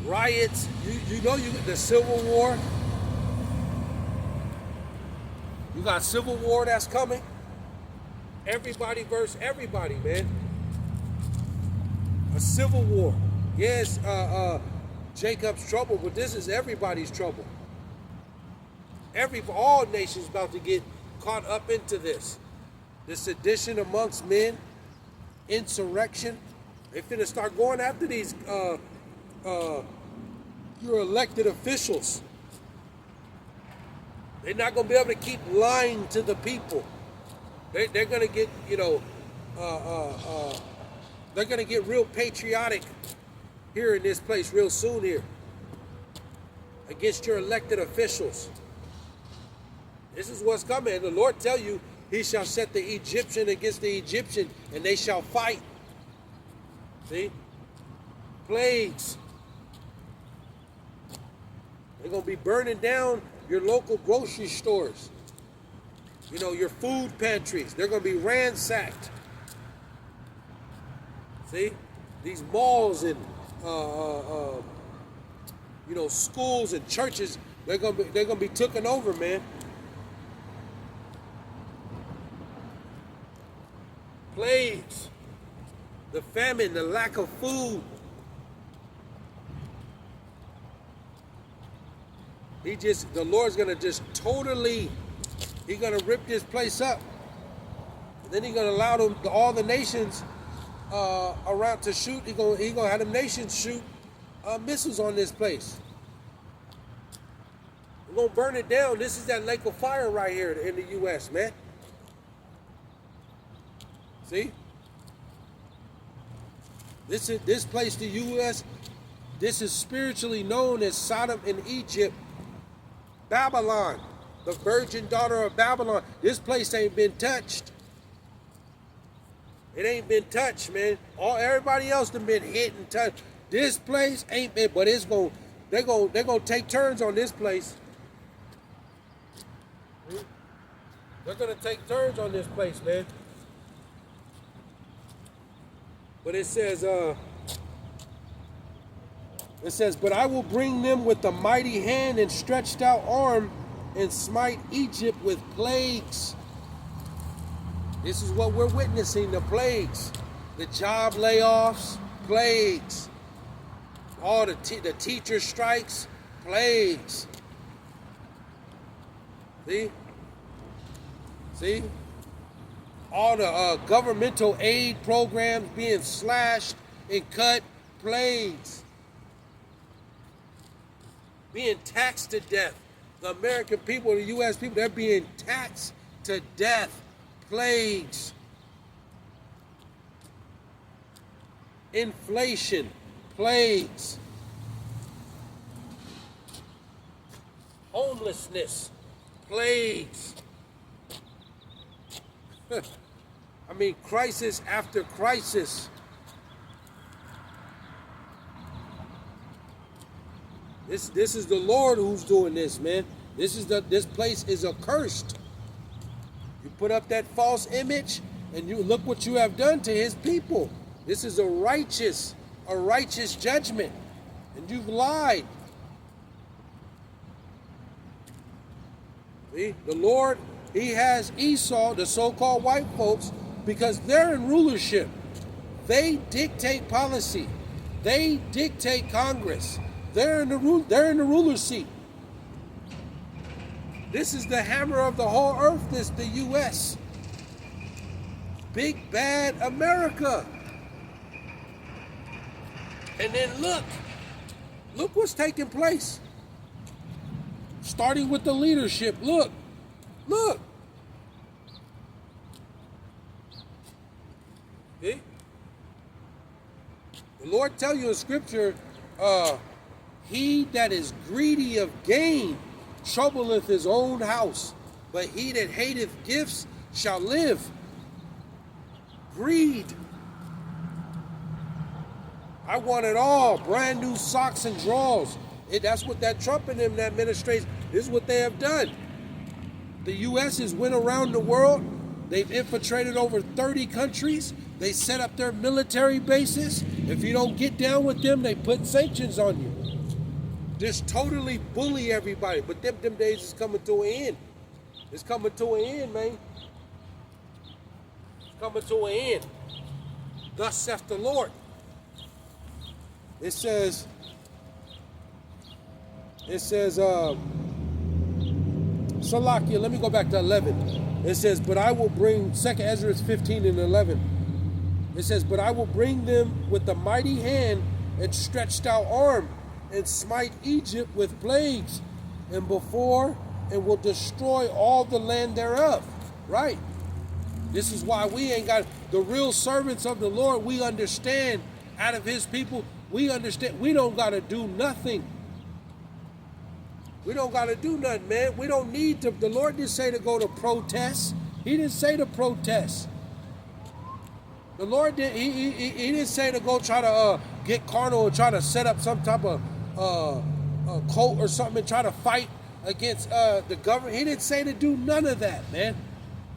Riots. You know the Civil War. You got Civil War that's coming. Everybody versus everybody, man. A civil war. Yes, Jacob's trouble, but this is everybody's trouble. All nations about to get caught up into this. The sedition amongst men, insurrection. They're finna start going after these your elected officials. They're not gonna be able to keep lying to the people. They're gonna get, you know, they're gonna get real patriotic here in this place real soon here against your elected officials. This is what's coming. The Lord tell you, he shall set the Egyptian against the Egyptian, and they shall fight. See? Plagues. They're going to be burning down your local grocery stores. You know, your food pantries. They're going to be ransacked. See? These malls and you know, schools and churches, they're gonna be taken over, man. Plagues, the famine, the lack of food. The Lord's gonna just totally, he's gonna rip this place up. And then he's gonna allow all the nations around to shoot. He gonna have them nations shoot missiles on this place. We're gonna burn it down. This is that lake of fire right here in the U.S., man. See? This place, the U.S., this is spiritually known as Sodom and Egypt, Babylon, the virgin daughter of Babylon. This place ain't been touched. It ain't been touched, man. Everybody else done been hit and touched. This place ain't been, but they're gonna take turns on this place. They're gonna take turns on this place, man. But it says, but I will bring them with a mighty hand and stretched out arm and smite Egypt with plagues. This is what we're witnessing, the plagues. The job layoffs, plagues. All the teacher strikes, plagues. See? All the governmental aid programs being slashed and cut, plagues. Being taxed to death. The American people, the U.S. people, they're being taxed to death, plagues. Inflation, plagues. Homelessness, plagues. I mean, crisis after crisis. This is the Lord who's doing this, man. This place is accursed. You put up that false image, and you look what you have done to His people. This is a righteous judgment, and you've lied. See, the Lord, He has Esau, the so-called white folks, because they're in rulership. They dictate policy. They dictate Congress. They're in the ruler seat. This is the hammer of the whole earth, this the U.S. Big bad America. And then look what's taking place. Starting with the leadership. Look. See? The Lord tell you in scripture, he that is greedy of gain troubleth his own house, but he that hateth gifts shall live. Greed. I want it all. Brand new socks and drawers. That's what that Trump and them, that administration, this is what they have done. The U.S. has went around the world. They've infiltrated over 30 countries. They set up their military bases. If you don't get down with them, they put sanctions on you. Just totally bully everybody. But them days is coming to an end. It's coming to an end, man. It's coming to an end. Thus saith the Lord. It says, Salakia, let me go back to 11. It says, but I will bring, 2nd Ezra 15 and 11. It says, but I will bring them with a mighty hand and stretched out arm and smite Egypt with plagues and will destroy all the land thereof. Right. This is why we ain't got, the real servants of the Lord, we understand out of His people, we understand we don't got to do nothing. We don't got to do nothing, man. We don't need to. The Lord didn't say to go to protest. He didn't say to protest. The Lord didn't. He didn't say to go try to get carnal or try to set up some type of cult or something and try to fight against the government. He didn't say to do none of that, man.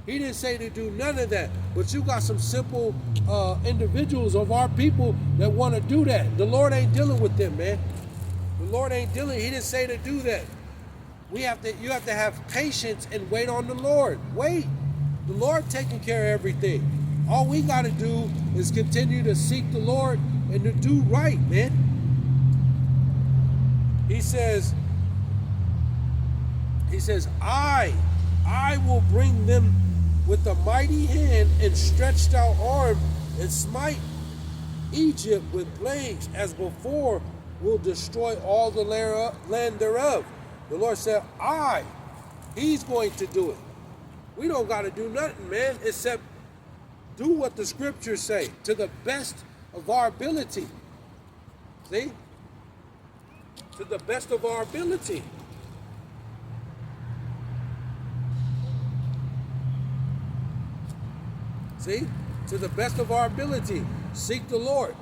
He didn't say to do none of that. But you got some simple individuals of our people that want to do that. The Lord ain't dealing with them, man. The Lord ain't dealing. He didn't say to do that. You have to have patience and wait on the Lord. Wait. The Lord taking care of everything. All we got to do is continue to seek the Lord and to do right, man. He says, I will bring them with a mighty hand and stretched out arm and smite Egypt with plagues as before will destroy all the land thereof. The Lord said, He's going to do it. We don't got to do nothing, man, except do what the scriptures say to the best of our ability. See? To the best of our ability. See? To the best of our ability. Seek the Lord.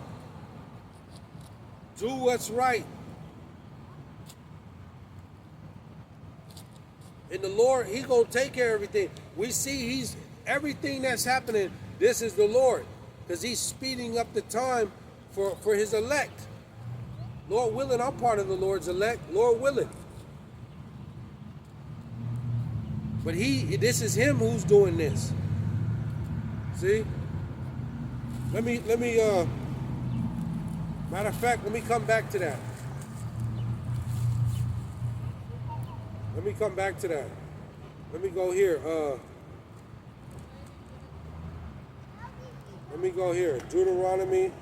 Do what's right. And the Lord, He's going to take care of everything. We see everything that's happening, this is the Lord. Because He's speeding up the time for His elect. Lord willing, I'm part of the Lord's elect. Lord willing. But this is Him who's doing this. See? Let me, matter of fact, let me come back to that. Let me come back to that. Let me go here. Let me go here. Deuteronomy.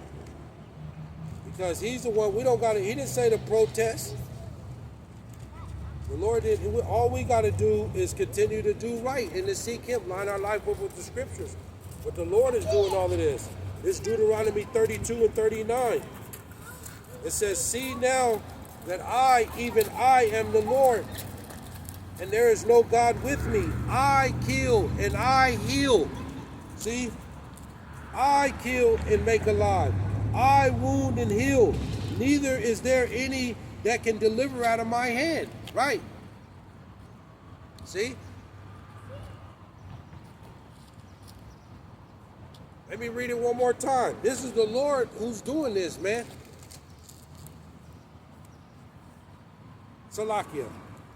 Because He's the one, we don't got to, He didn't say to protest. The Lord did, all we got to do is continue to do right and to seek Him, line our life up with the scriptures. But the Lord is doing all of this. It's Deuteronomy 32 and 39. It says, see now that I, even I, am the Lord, and there is no God with me. I kill and I heal. See? I kill and make alive. I wound and heal. Neither is there any that can deliver out of my hand. Right? See? Let me read it one more time. This is the Lord who's doing this, man. Salakia.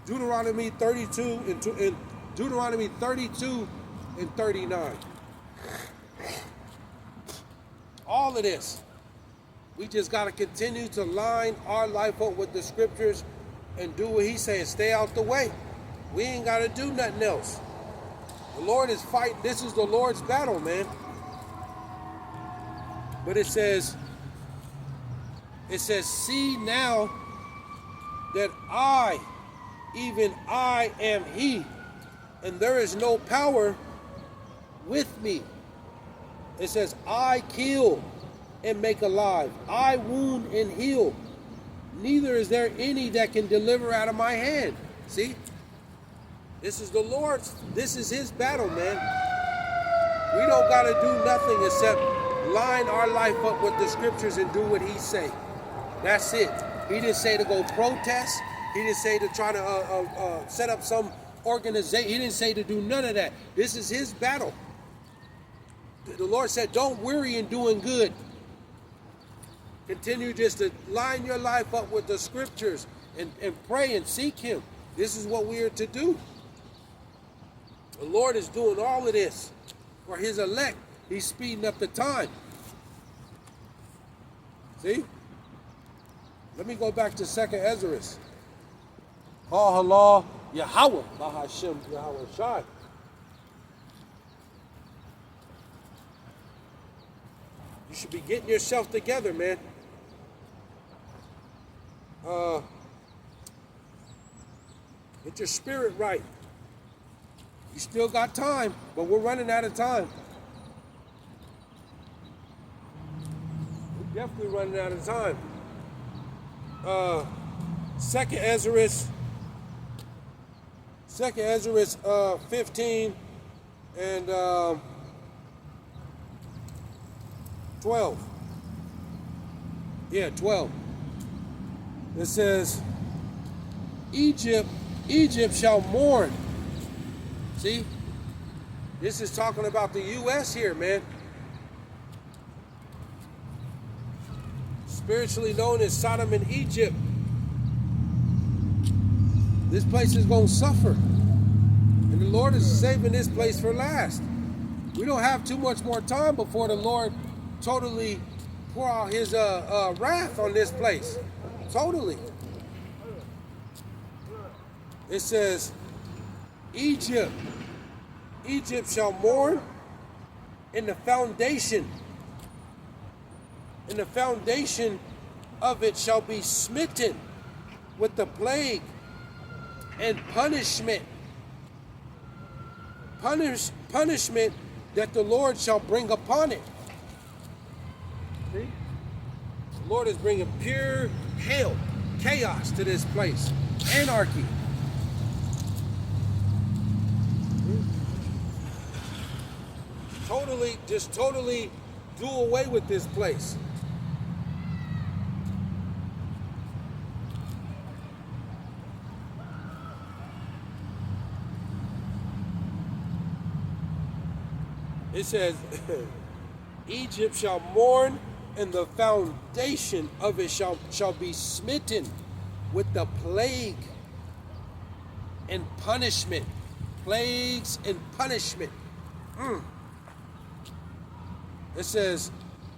Deuteronomy 32 and Deuteronomy 32 and 39. All of this. We just got to continue to line our life up with the scriptures and do what He says. Stay out the way. We ain't got to do nothing else. The Lord is fighting. This is the Lord's battle, man. But it says, see now that I, even I am He, and there is no power with me. It says, I kill and make alive. I wound and heal. Neither is there any that can deliver out of my hand. See? This is the Lord's. This is His battle, man. We don't got to do nothing except line our life up with the scriptures and do what He say. That's it. He didn't say to go protest. He didn't say to try to set up some organization. He didn't say to do none of that. This is His battle. The Lord said, don't worry in doing good. Continue just to line your life up with the scriptures and pray and seek Him. This is what we are to do. The Lord is doing all of this for His elect. He's speeding up the time. See? Let me go back to 2nd Ezra. Yahawah, Bahasham, Yahawashi. You should be getting yourself together, man. Get your spirit right. You still got time, but we're running out of time. We're definitely running out of time. 2nd Ezra 15 and 12. Yeah, 12. It says, Egypt shall mourn. See? This is talking about the U.S. here, man. Spiritually known as Sodom and Egypt. This place is going to suffer. And the Lord is saving this place for last. We don't have too much more time before the Lord totally pour out His wrath on this place. Totally. It says, Egypt shall mourn in the foundation, and the foundation of it shall be smitten with the plague and punishment. Punishment that the Lord shall bring upon it. See? The Lord is bringing pure hell, chaos to this place, anarchy. Totally do away with this place. It says, Egypt shall mourn, and the foundation of it shall be smitten with the plague and punishment. Plagues and punishment. It says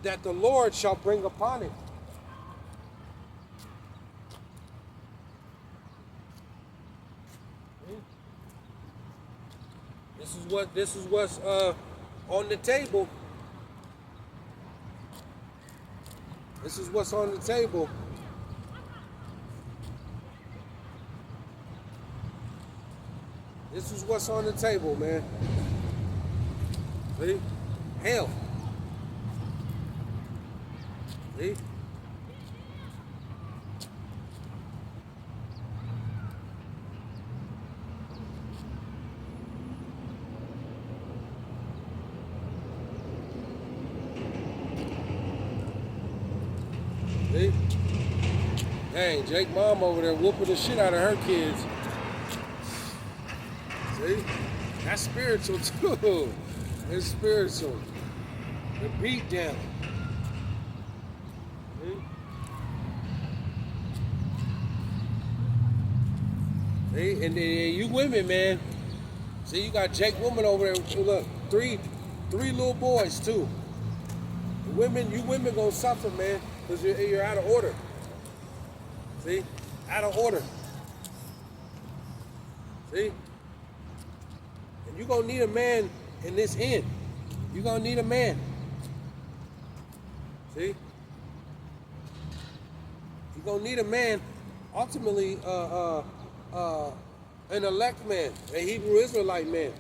that the Lord shall bring upon it. This is what's on the table. This is what's on the table. This is what's on the table, man. See? Hell. See? See? Dang, Jake mom over there whooping the shit out of her kids. See? That's spiritual too. It's spiritual. The beat down. See? And you women, man. See, you got Jake woman over there. Look, three little boys too. You women gonna suffer, man, because you're out of order. See? Out of order. See? And you're gonna need a man in this end. You're gonna need a man. See? You're gonna need a man, ultimately, an elect man, a Hebrew Israelite man.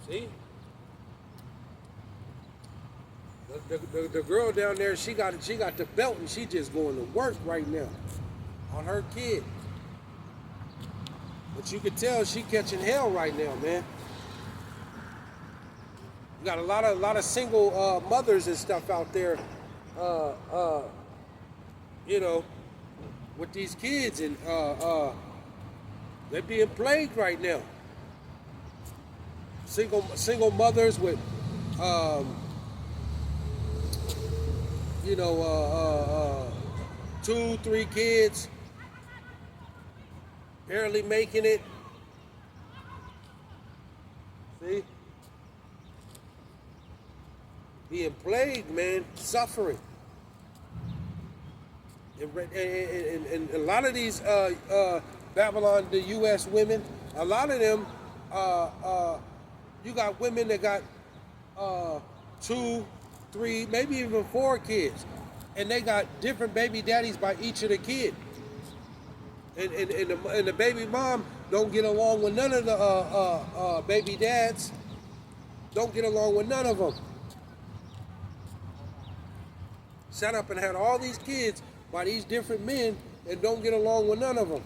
See? The girl down there, she got the belt and she just going to work right now on her kid. But you can tell she catching hell right now, man. You got a lot of single mothers and stuff out there, you know, with these kids, and they're being plagued right now. Single mothers with, you know, 2, 3 kids, barely making it. See? Being plagued, man, suffering. And a lot of these Babylon, the U.S. women, a lot of them, you got women that got 2, 3, maybe even 4 kids, and they got different baby daddies by each of the kids. And the baby mom don't get along with none of the baby dads. Don't get along with none of them. Sat up and had all these kids by these different men and don't get along with none of them.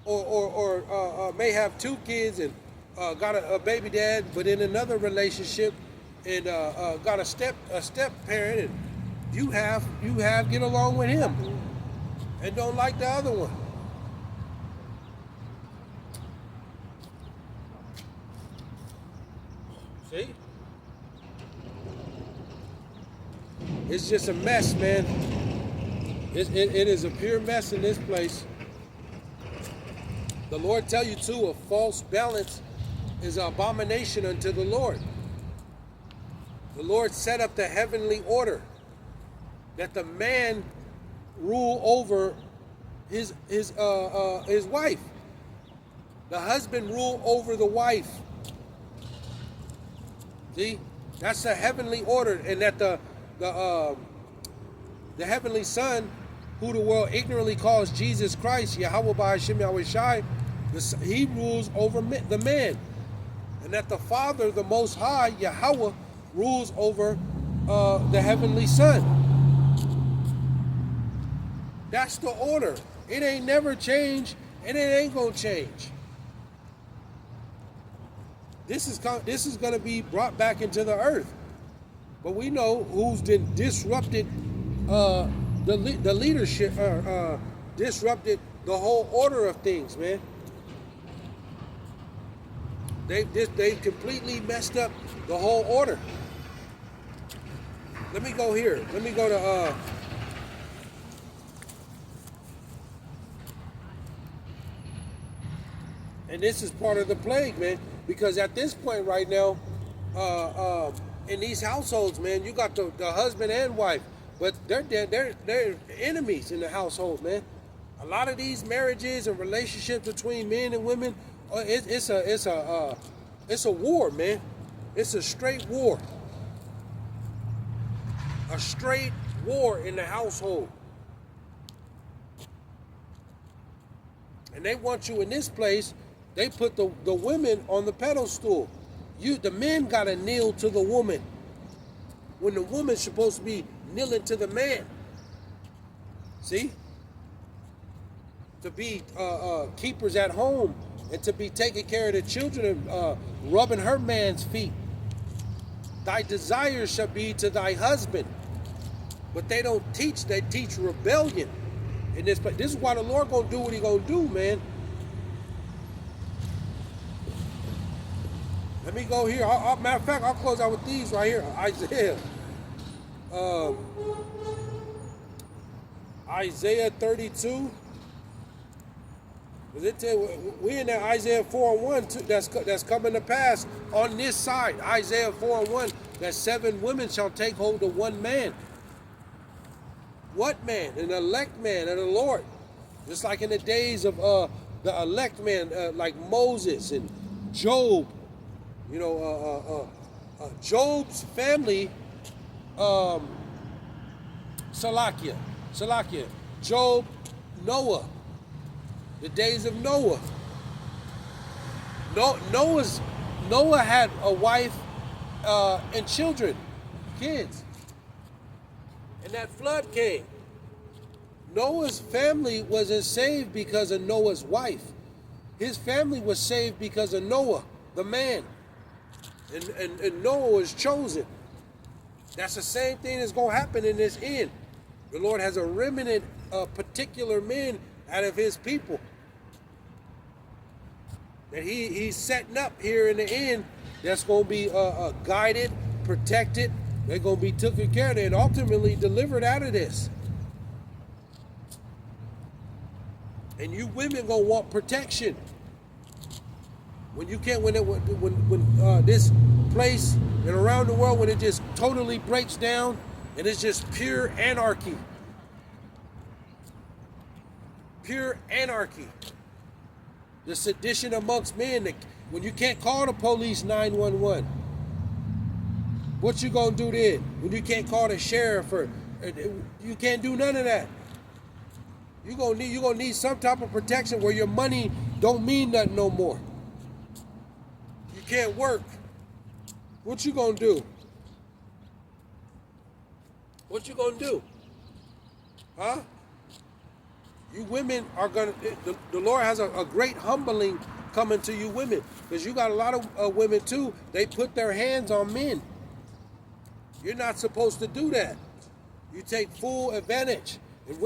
Or may have 2 kids and got a baby dad, but in another relationship, and got a step parent, and you have get along with him and don't like the other one. See? It's just a mess, man. It is a pure mess in this place. The Lord tell you too, a false balance is an abomination unto the Lord. The Lord set up the heavenly order that the man rule over his wife. The husband rule over the wife. See? That's a heavenly order, and that the heavenly Son, who the world ignorantly calls Jesus Christ, Yahawah Bahasham Yahawashi, he rules over the man, and that the Father, the Most High, Yahawah, rules over the heavenly Son. That's the order. It ain't never changed, and it ain't gonna change. This is going to be brought back into the earth, but we know who's disrupted the leadership, disrupted the whole order of things, man. They completely messed up the whole order. Let me go here. Let me go to and this is part of the plague, man, because at this point right now, in these households, man, you got the husband and wife, but they're enemies in the household, man. A lot of these marriages and relationships between men and women, it's a war, man. It's a straight war. A straight war in the household. And they want you in this place. They put the women on the pedestal. The men gotta kneel to the woman, when the woman's supposed to be kneeling to the man. See? To be keepers at home, and to be taking care of the children and rubbing her man's feet. Thy desire shall be to thy husband. But they don't teach, they teach rebellion. And this is why the Lord gonna do what he gonna do, man. Let me go here. Matter of fact, I'll close out with these right here. Isaiah 32. We in that Isaiah 4:1 too, that's coming to pass on this side. Isaiah 4:1, that 7 women shall take hold of one man. What man? An elect man of the Lord. Just like in the days of the elect man, like Moses and Job. You know, Job's family, Salakia, Job, Noah, the days of Noah. Noah had a wife and children, kids, and that flood came. Noah's family wasn't saved because of Noah's wife. His family was saved because of Noah, the man. And Noah was chosen. That's the same thing that's going to happen in this end. The Lord has a remnant of particular men out of his people that he's setting up here in the end, that's going to be guided, protected. They're going to be taken care of and ultimately delivered out of this. And you women going to want protection. When you can't, when this place and around the world, when it just totally breaks down and it's just pure anarchy. Pure anarchy. The sedition amongst men, when you can't call the police 911. What you gonna do then? When you can't call the sheriff, or you can't do none of that. You're gonna need some type of protection where your money don't mean nothing no more. You can't work. What you gonna do? What you gonna do? Huh? You women are gonna, the Lord has a great humbling coming to you women, because you got a lot of women too, they put their hands on men. You're not supposed to do that. You take full advantage. And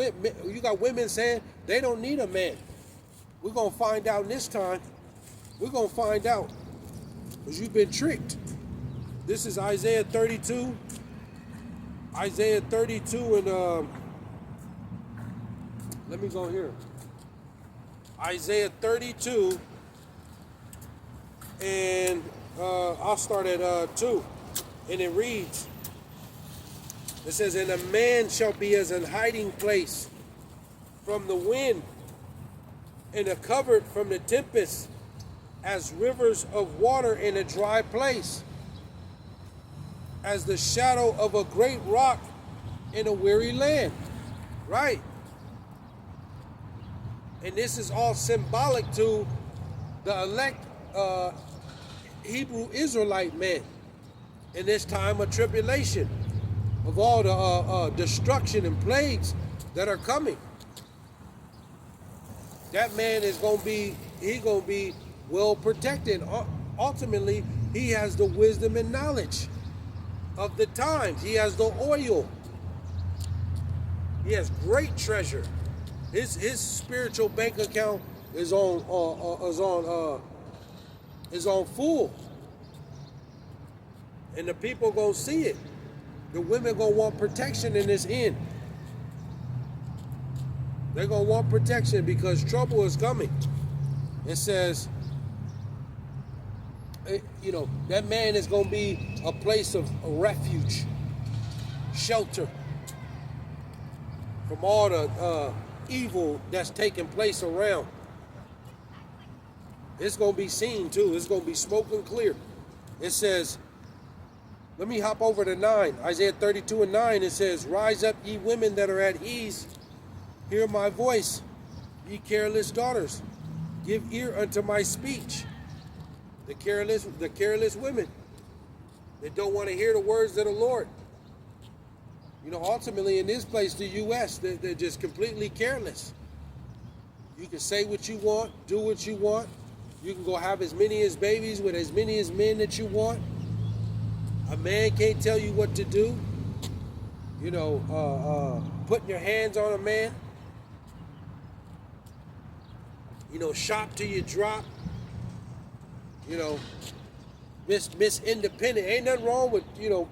you got women saying they don't need a man. We're going to find out this time. We're going to find out. Because you've been tricked. This is Isaiah 32. Isaiah 32 and let me go here. Isaiah 32 and I'll start at 2. And it reads, it says, and a man shall be as an hiding place from the wind, and a covert from the tempest, as rivers of water in a dry place. as the shadow of a great rock in a weary land. Right. And this is all symbolic to the elect Hebrew Israelite men in this time of tribulation, of all the destruction and plagues that are coming. That man is going to be well protected. Ultimately, he has the wisdom and knowledge of the times. He has the oil. He has great treasure. His spiritual bank account is on full, and the people gonna see it. The women gonna want protection in this end. They're gonna want protection because trouble is coming. It says, that man is gonna be a place of refuge, shelter from all the evil that's taking place around. It's going to be seen too. It's going to be smoking clear. It says, let me hop over to 9. Isaiah 32 and 9, it says, rise up, ye women that are at ease. Hear my voice, ye careless daughters. Give ear unto my speech. The careless women that don't want to hear the words of the Lord. Ultimately in this place, the U.S., they're just completely careless. You can say what you want, do what you want. You can go have as many as babies with as many as men that you want. A man can't tell you what to do. Putting your hands on a man. Shop till you drop. Miss Independent. Ain't nothing wrong with,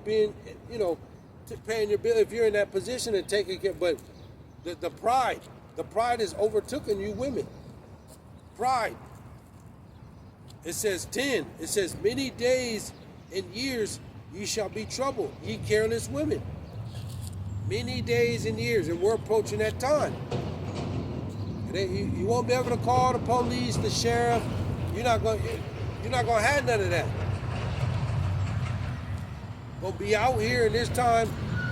being, paying your bill if you're in that position and taking care. But the pride is overtaken you women. Pride. It says 10. It says, many days and years ye shall be troubled, ye careless women. Many days and years, and we're approaching that time. You won't be able to call the police, the sheriff. You're not going to have none of that. Gonna be out here in this time,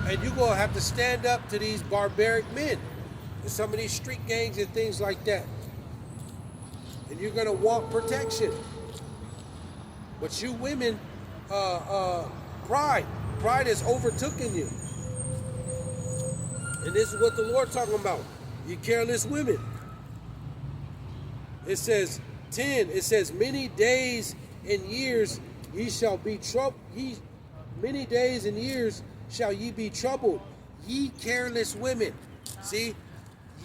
and you're gonna have to stand up to these barbaric men and some of these street gangs and things like that. And you're gonna want protection. But you women, pride has overtaken you. And this is what the Lord talking about. You careless women. It says 10. It says, many days and years ye shall be troubled. Many days and years shall ye be troubled, ye careless women. See?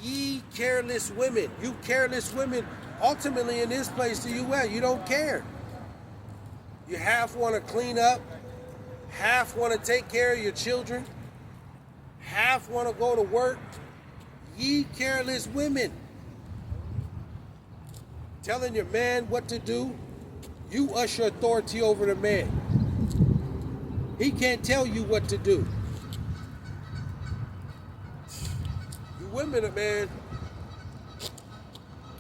Ye careless women. You careless women, ultimately in this place to you at, you don't care. You half want to clean up, half want to take care of your children, half want to go to work. Ye careless women. Telling your man what to do, you usher authority over the man. He can't tell you what to do. You women, man,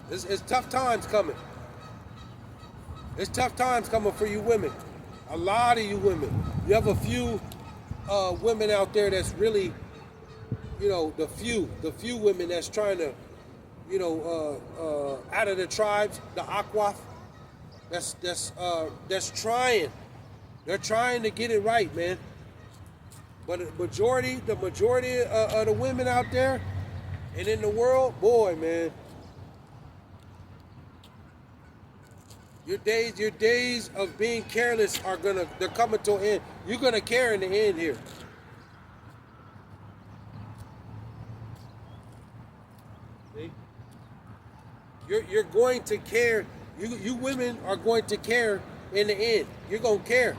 it's tough times coming. It's tough times coming for you women. A lot of you women. You have a few women out there that's really, the few women that's trying to, out of the tribes, the Akwaf, that's trying. They're trying to get it right, man. But the majority of the women out there and in the world, boy, man, your days of being careless they're coming to an end. You're gonna care in the end here. See? You're going to care. You women are going to care in the end. You're gonna care.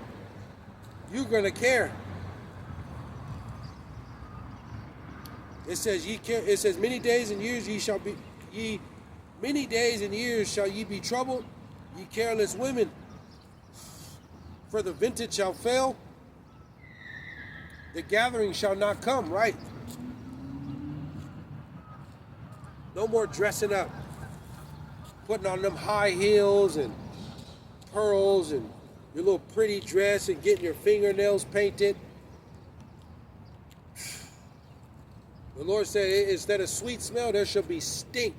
You're gonna care. It says it says many days and years many days and years shall ye be troubled, ye careless women. For the vintage shall fail, the gathering shall not come, right? No more dressing up, putting on them high heels and pearls and your little pretty dress and getting your fingernails painted The Lord said, instead of sweet smell, there shall be stink.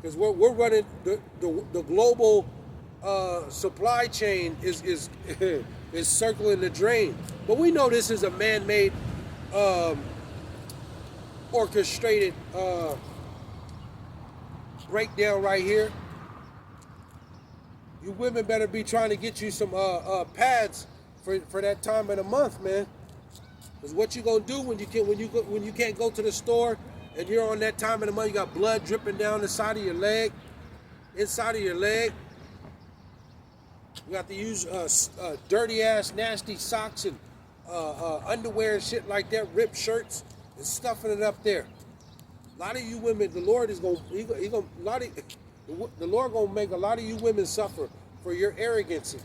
Because we're running the global supply chain is is circling the drain. But we know this is a man-made, orchestrated breakdown right here. You women better be trying to get you some pads for that time of the month, man. Because what you gonna do when you can't go to the store and you're on that time of the month, you got blood dripping down the side of your leg, inside of your leg. You got to use dirty ass, nasty socks and underwear and shit like that, ripped shirts and stuffing it up there. A lot of you women, the Lord is gonna the Lord gonna make a lot of you women suffer for your arrogancy.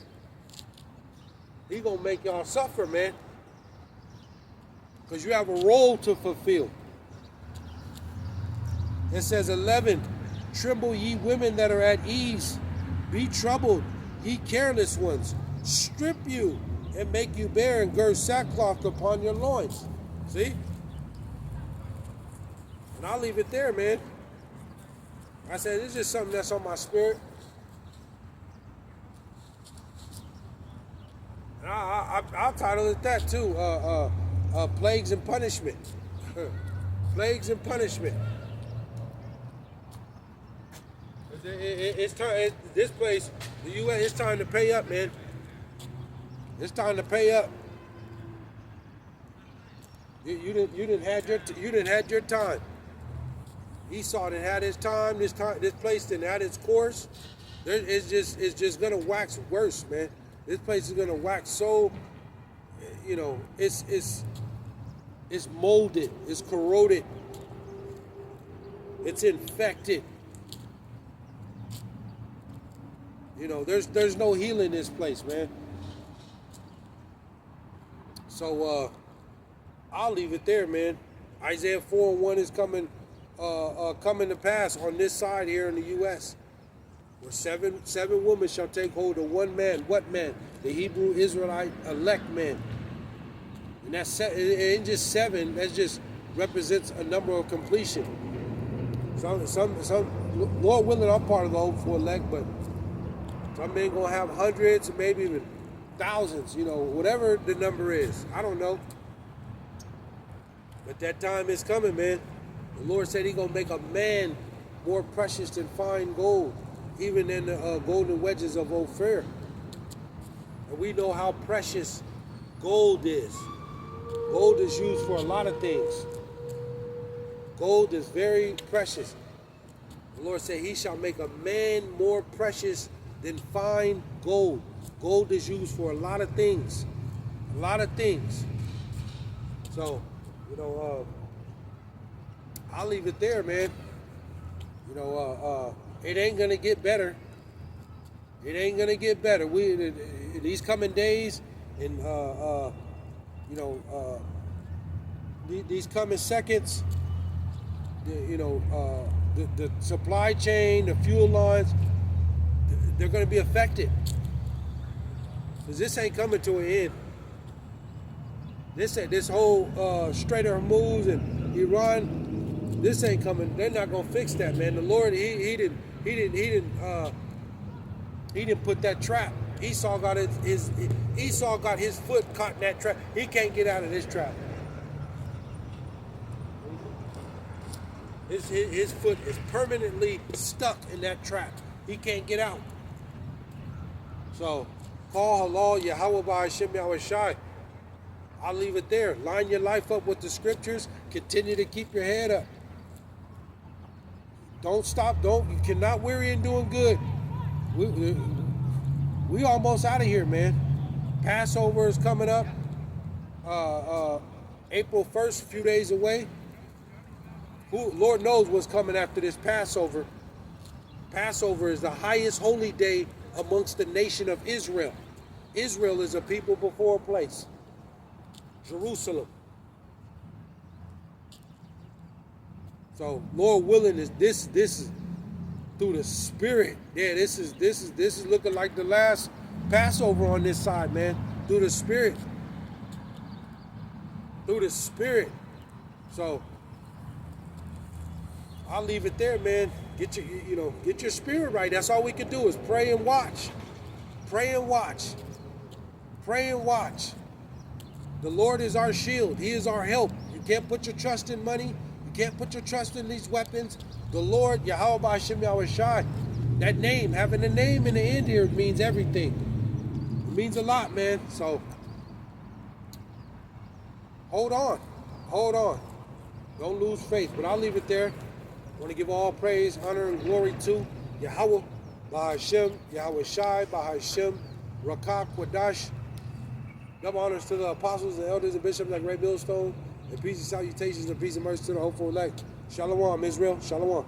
He gonna make y'all suffer, man. Because you have a role to fulfill. It says 11, tremble ye women that are at ease, be troubled, ye careless ones, strip you and make you bare and gird sackcloth upon your loins. See? And I'll leave it there, man. I said, it's just something that's on my spirit. And I'll title it that too, plagues and punishment. Plagues and punishment. It's time. This place, the U.S., it's time to pay up, man. It's time to pay up. You didn't had your time. Esau didn't had his time. This place didn't had its course. It's just gonna wax worse, man. This place is gonna wax so, you know, it's molded, it's corroded, it's infected. You know, there's no healing in this place, man. So I'll leave it there, man. Isaiah 4:1 is coming to pass on this side here in the U.S. Where seven women shall take hold of one man. What man? The Hebrew Israelite elect man. And that's it ain't just seven. That just represents a number of completion. Some Lord willing, I'm part of the hopeful elect, but some men gonna have hundreds, maybe even thousands. You know, whatever the number is. I don't know. But that time is coming, man. The Lord said He gonna make a man more precious than fine gold, even in the golden wedges of Ophir. And we know how precious gold is. Gold is used for a lot of things. Gold is very precious. The Lord said He shall make a man more precious than fine gold. Gold is used for a lot of things. A lot of things. So, you know, I'll leave it there, man. You know, it ain't gonna get better. It ain't gonna get better. These coming days, and you know, these coming seconds, you know, the supply chain, the fuel lines, they're gonna be affected. Because this ain't coming to an end. This whole Strait of Hormuz and Iran, this ain't coming. They're not gonna fix that, man. The Lord, he didn't put that trap. Esau got his foot caught in that trap. He can't get out of this trap. His foot is permanently stuck in that trap. He can't get out. So, call halal Yahawah Bahasham Yahawashi. I'll leave it there. Line your life up with the scriptures. Continue to keep your head up. Don't stop. You cannot weary in doing good. We almost out of here, man. Passover is coming up. April 1st, a few days away. Lord knows what's coming after this Passover. Passover is the highest holy day amongst the nation of Israel. Israel is a people before a place. Jerusalem. So, Lord willing, this is through the Spirit. Yeah, this is looking like the last Passover on this side, man. Through the Spirit. Through the Spirit. So, I'll leave it there, man. Get your, get your spirit right. That's all we can do is pray and watch. Pray and watch. Pray and watch. The Lord is our shield. He is our help. You can't put your trust in money. You can't put your trust in these weapons. The Lord, Yahawah, Bahasham, Yahawashi. That name, having a name in the end here means everything. It means a lot, man. So, hold on. Hold on. Don't lose faith. But I'll leave it there. I want to give all praise, honor, and glory to Yahawah, Bahasham, Yahawashi, Bahasham, Rakak, Quadash. Double honors to the apostles and elders and bishops like Ray Millstone. And peace and salutations and peace and mercy to the hopeful elect. Shalom, Israel. Shalom.